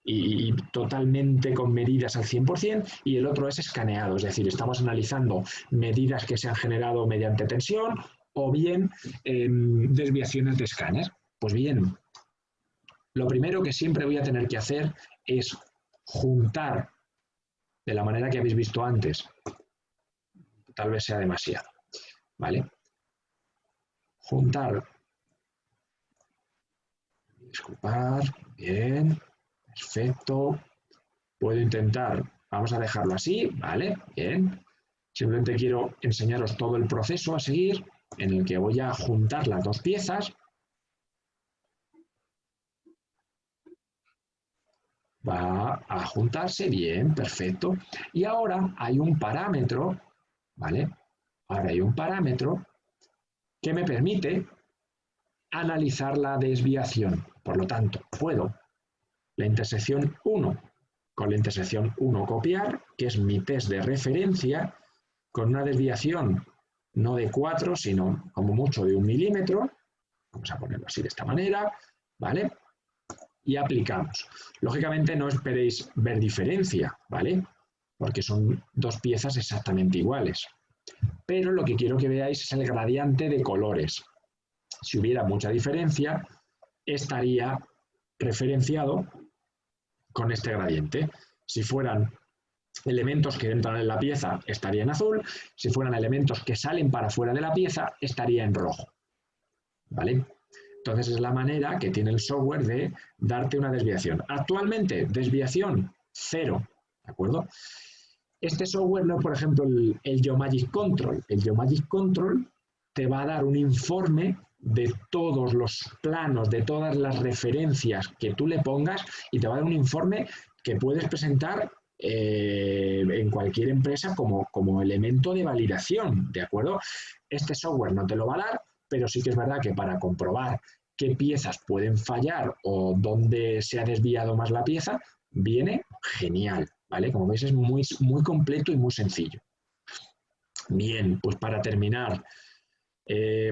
S1: y totalmente con medidas al 100%, y el otro es escaneado, es decir, estamos analizando medidas que se han generado mediante tensión o bien desviaciones de escáner. Pues bien, lo primero que siempre voy a tener que hacer es juntar de la manera que habéis visto antes. Tal vez sea demasiado, ¿vale? Juntar. Disculpar. Bien. Perfecto. Puedo intentar, vamos a dejarlo así, ¿vale? Bien. Simplemente quiero enseñaros todo el proceso a seguir en el que voy a juntar las dos piezas. Va a juntarse, bien, perfecto. Y ahora hay un parámetro, ¿vale? Ahora hay un parámetro que me permite analizar la desviación. Por lo tanto, puedo la intersección 1 con la intersección 1 copiar, que es mi test de referencia, con una desviación no de 4, sino como mucho de 1 milímetro. Vamos a ponerlo así de esta manera, ¿vale? Y aplicamos. Lógicamente no esperéis ver diferencia, ¿vale? Porque son dos piezas exactamente iguales. Pero lo que quiero que veáis es el gradiente de colores. Si hubiera mucha diferencia, estaría referenciado con este gradiente. Si fueran elementos que entran en la pieza, estaría en azul. Si fueran elementos que salen para fuera de la pieza, estaría en rojo. ¿Vale? Entonces es la manera que tiene el software de darte una desviación. Actualmente, desviación 0. ¿De acuerdo? Este software no es, por ejemplo, el Geomagic Control. El Geomagic Control te va a dar un informe de todos los planos, de todas las referencias que tú le pongas y te va a dar un informe que puedes presentar en cualquier empresa como elemento de validación, ¿de acuerdo? Este software no te lo va a dar, pero sí que es verdad que para comprobar qué piezas pueden fallar o dónde se ha desviado más la pieza, viene genial, ¿vale? Como veis es muy, muy completo y muy sencillo. Bien, pues para terminar,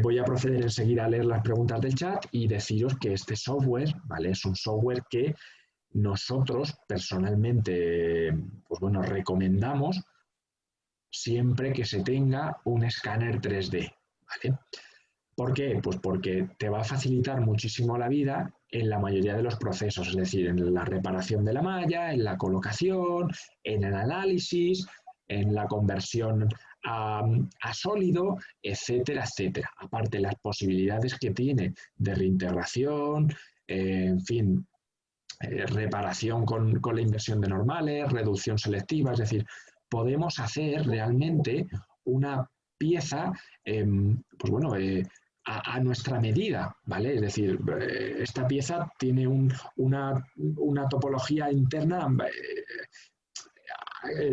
S1: Voy a proceder enseguida a leer las preguntas del chat y deciros que este software, ¿vale? Es un software que nosotros personalmente, pues bueno, recomendamos siempre que se tenga un escáner 3D, ¿vale? ¿Por qué? Pues porque te va a facilitar muchísimo la vida en la mayoría de los procesos, es decir, en la reparación de la malla, en la colocación, en el análisis, en la conversión a sólido, etcétera, etcétera. Aparte, las posibilidades que tiene de reintegración, en fin, reparación con la inversión de normales, reducción selectiva, es decir, podemos hacer realmente una pieza, pues bueno, a nuestra medida, ¿vale? Es decir, esta pieza tiene una topología interna,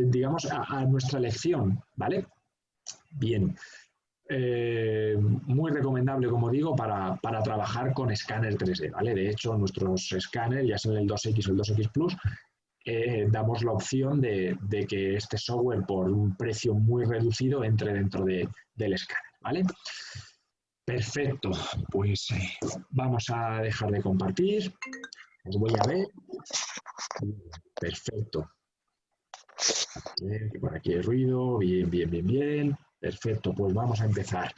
S1: digamos, a nuestra elección, ¿vale? Bien. Muy recomendable, como digo, para trabajar con escáner 3D, ¿vale? De hecho, nuestros escáneres, ya sea el 2X o el 2X Plus, damos la opción de que este software por un precio muy reducido entre dentro del escáner, ¿vale? Perfecto, pues vamos a dejar de compartir, os voy a ver. Perfecto. Bien, que por aquí hay ruido, bien, bien, bien, bien. Perfecto, pues vamos a empezar.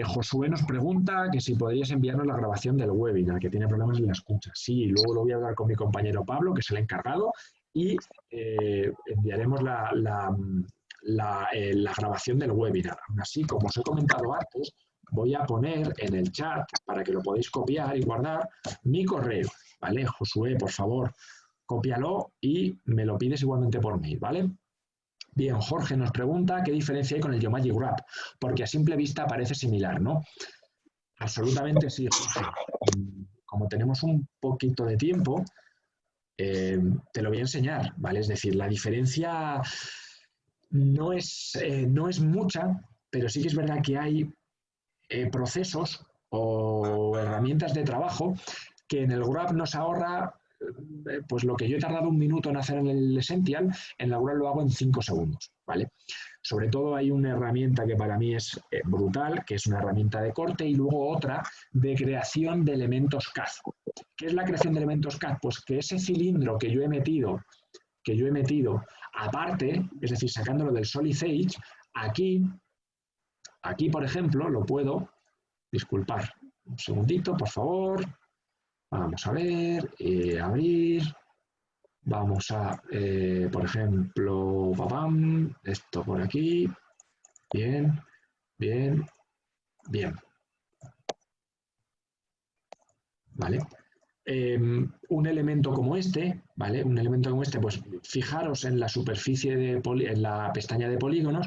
S1: Josué nos pregunta que si podrías enviarnos la grabación del webinar, que tiene problemas en la escucha. Sí, luego lo voy a hablar con mi compañero Pablo, que es el encargado, y enviaremos la grabación del webinar. Aún así, como os he comentado antes, voy a poner en el chat, para que lo podáis copiar y guardar, mi correo, ¿vale? Josué, por favor, cópialo y me lo pides igualmente por mail, ¿vale? Bien, Jorge nos pregunta qué diferencia hay con el Geomagic Wrap, porque a simple vista parece similar, ¿no? Absolutamente sí, Jorge. Como tenemos un poquito de tiempo, te lo voy a enseñar, ¿vale? Es decir, la diferencia no es mucha, pero sí que es verdad que hay procesos o herramientas de trabajo que en el Wrap nos ahorra, pues lo que yo he tardado un minuto en hacer en el Essential, en la Wrap lo hago en 5 segundos, ¿vale? Sobre todo hay una herramienta que para mí es brutal, que es una herramienta de corte, y luego otra de creación de elementos CAD. ¿Qué es la creación de elementos CAD? Pues que ese cilindro que yo he metido, aparte, es decir, sacándolo del Solid Edge, aquí, por ejemplo, lo puedo, disculpar, un segundito, por favor. Vamos a ver, abrir. Vamos a, por ejemplo, papam, esto por aquí. Bien, bien, bien. ¿Vale? Un elemento como este, ¿vale? Un elemento como este, pues fijaros en la superficie en la pestaña de polígonos,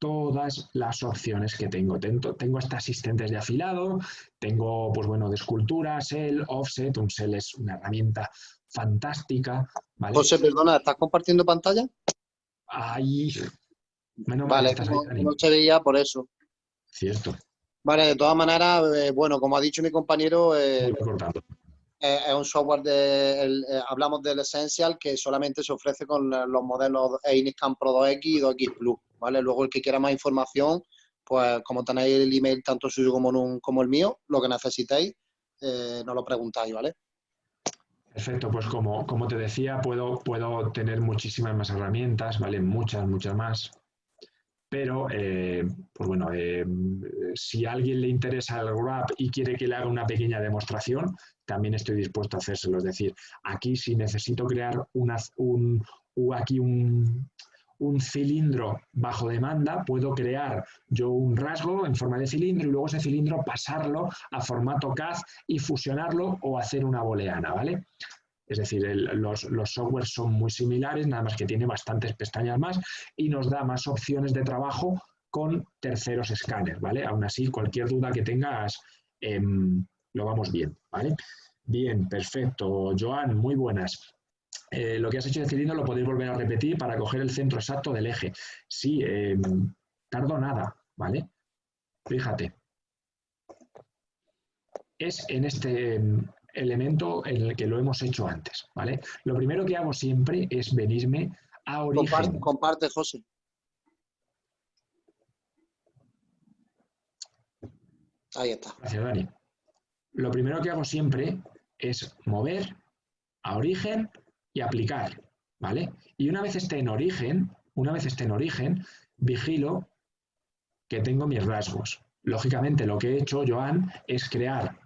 S1: todas las opciones que tengo. Tengo hasta asistentes de afilado, tengo, pues bueno, de escultura, SEL, Offset. Un SEL es una herramienta fantástica, ¿vale?
S2: José, perdona, ¿estás compartiendo pantalla?
S1: Ahí, menos mal que
S2: Vale,
S1: estás ahí, Dani.
S2: no se veía por eso.
S1: Cierto.
S2: Vale, de todas maneras, bueno, como ha dicho mi compañero,
S1: Muy cortando.
S2: es un software hablamos del Essential, que solamente se ofrece con los modelos Einiscan Pro 2X y 2X Plus, ¿vale? Luego el que quiera más información, pues como tenéis el email tanto suyo como el mío, lo que necesitéis, nos lo preguntáis, ¿vale?
S1: Perfecto, pues como te decía, puedo tener muchísimas más herramientas, ¿vale? Muchas más. Pero, pues bueno, si a alguien le interesa el Wrap y quiere que le haga una pequeña demostración, también estoy dispuesto a hacérselo. Es decir, aquí si necesito crear un cilindro bajo demanda, puedo crear yo un rasgo en forma de cilindro y luego ese cilindro pasarlo a formato CAD y fusionarlo o hacer una booleana, ¿vale? Es decir, los softwares son muy similares, nada más que tiene bastantes pestañas más y nos da más opciones de trabajo con terceros escáneres, ¿vale? Aún así, cualquier duda que tengas, lo vamos bien, ¿vale? Bien, perfecto. Joan, muy buenas. Lo que has hecho de cilindro lo podéis volver a repetir para coger el centro exacto del eje. Sí, tardo nada, ¿vale? Fíjate. Es en este elemento en el que lo hemos hecho antes, ¿vale? Lo primero que hago siempre es venirme a origen.
S2: Comparte, José. Ahí está.
S1: Gracias, Dani. Lo primero que hago siempre es mover a origen y aplicar, ¿vale? Y una vez esté en origen, vigilo que tengo mis rasgos. Lógicamente, lo que he hecho, Joan, es crear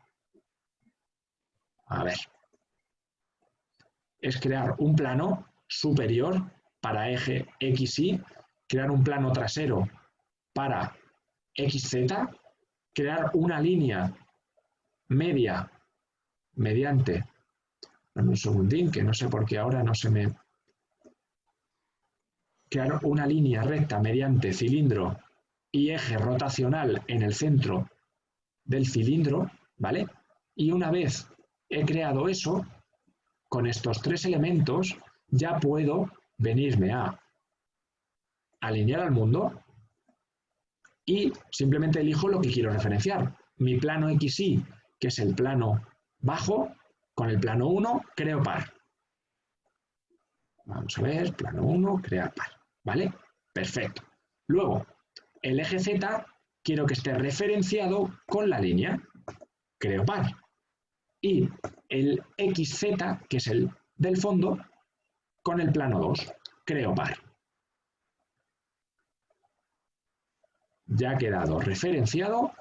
S1: un plano superior para eje XY, crear un plano trasero para XZ, crear una línea media mediante, dame un segundín, que no sé por qué ahora no se me... Crear una línea recta mediante cilindro y eje rotacional en el centro del cilindro, ¿vale? Y una vez he creado eso, con estos tres elementos ya puedo venirme a alinear al mundo y simplemente elijo lo que quiero referenciar. Mi plano XY, que es el plano bajo, con el plano 1 creo par. Vamos a ver, plano 1, crear par, ¿vale? Perfecto. Luego, el eje Z quiero que esté referenciado con la línea, creo par. Y el XZ, que es el del fondo, con el plano 2, creo par. Ya ha quedado referenciado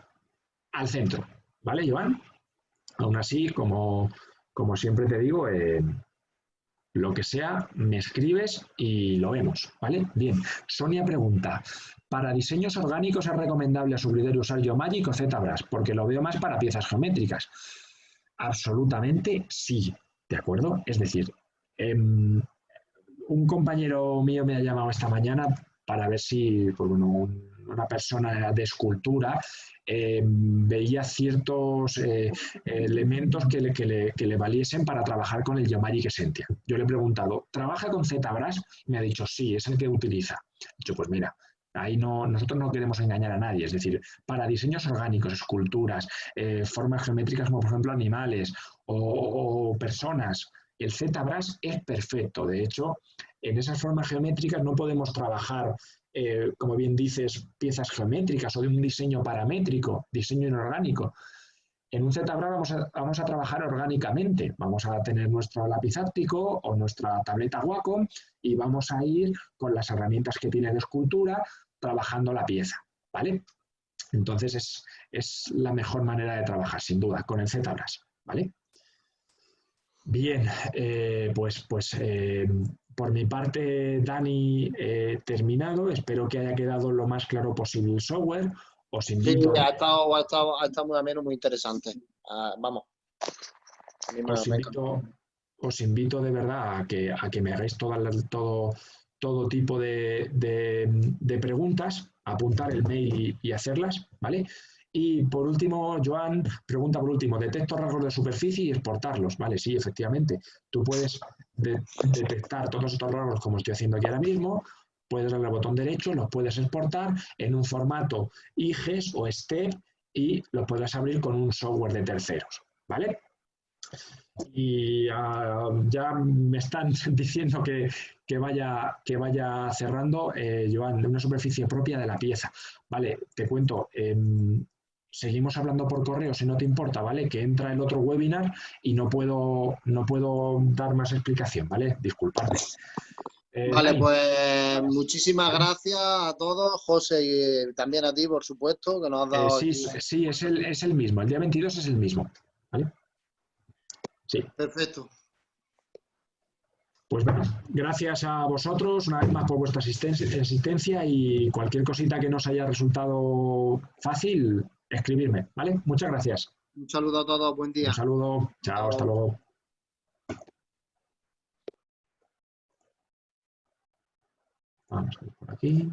S1: al centro, ¿vale, Joan? Aún así, como siempre te digo, lo que sea, me escribes y lo vemos, ¿vale? Bien, Sonia pregunta, ¿para diseños orgánicos es recomendable a su criterio usar Geomagic o ZBrush? Porque lo veo más para piezas geométricas. Absolutamente sí, ¿de acuerdo? Es decir, un compañero mío me ha llamado esta mañana para ver si, pues bueno, una persona de escultura veía ciertos elementos que le valiesen para trabajar con el Geomagic Essentia. Yo le he preguntado, ¿trabaja con ZBrush? Me ha dicho, sí, es el que utiliza. He dicho, pues mira, ahí no, nosotros no queremos engañar a nadie, es decir, para diseños orgánicos, esculturas, formas geométricas como por ejemplo animales o personas, el ZBrush es perfecto. De hecho, en esas formas geométricas no podemos trabajar, como bien dices, piezas geométricas o de un diseño paramétrico, diseño inorgánico. En un ZBrush vamos a trabajar orgánicamente. Vamos a tener nuestro lápiz áptico o nuestra tableta Wacom y vamos a ir con las herramientas que tiene de escultura trabajando la pieza, ¿vale? Entonces es la mejor manera de trabajar, sin duda, con el ZBrush, ¿vale? Bien, pues por mi parte, Dani, terminado. Espero que haya quedado lo más claro posible el software. Os invito...
S2: Sí, ha estado muy ameno, muy interesante. Vamos. A mí
S1: os invito de verdad a que me hagáis todo tipo de preguntas, apuntar el mail y hacerlas, ¿vale? Y por último, Joan pregunta por último, detecto rasgos de superficie y exportarlos, ¿vale? Sí, efectivamente. Tú puedes detectar todos estos rasgos como estoy haciendo aquí ahora mismo, puedes darle al botón derecho, los puedes exportar en un formato IGES o STEP y los podrás abrir con un software de terceros, ¿vale? Y ya me están diciendo que vaya cerrando, Joan, una superficie propia de la pieza. Vale, te cuento, seguimos hablando por correo si no te importa, ¿vale? Que entra el otro webinar y no puedo dar más explicación, ¿vale? Disculpadme.
S2: Vale,
S1: Dani,
S2: pues muchísimas gracias a todos, José, y también a ti, por supuesto, que nos has dado
S1: sí,
S2: aquí.
S1: sí, es el mismo, el día 22 es el mismo, ¿vale? Sí.
S2: Perfecto.
S1: Pues bueno, gracias a vosotros una vez más por vuestra asistencia y cualquier cosita que nos haya resultado fácil, escribirme, ¿vale? Muchas gracias.
S2: Un saludo a todos, buen día.
S1: Un saludo, chao, hasta luego. Vamos a ir por aquí.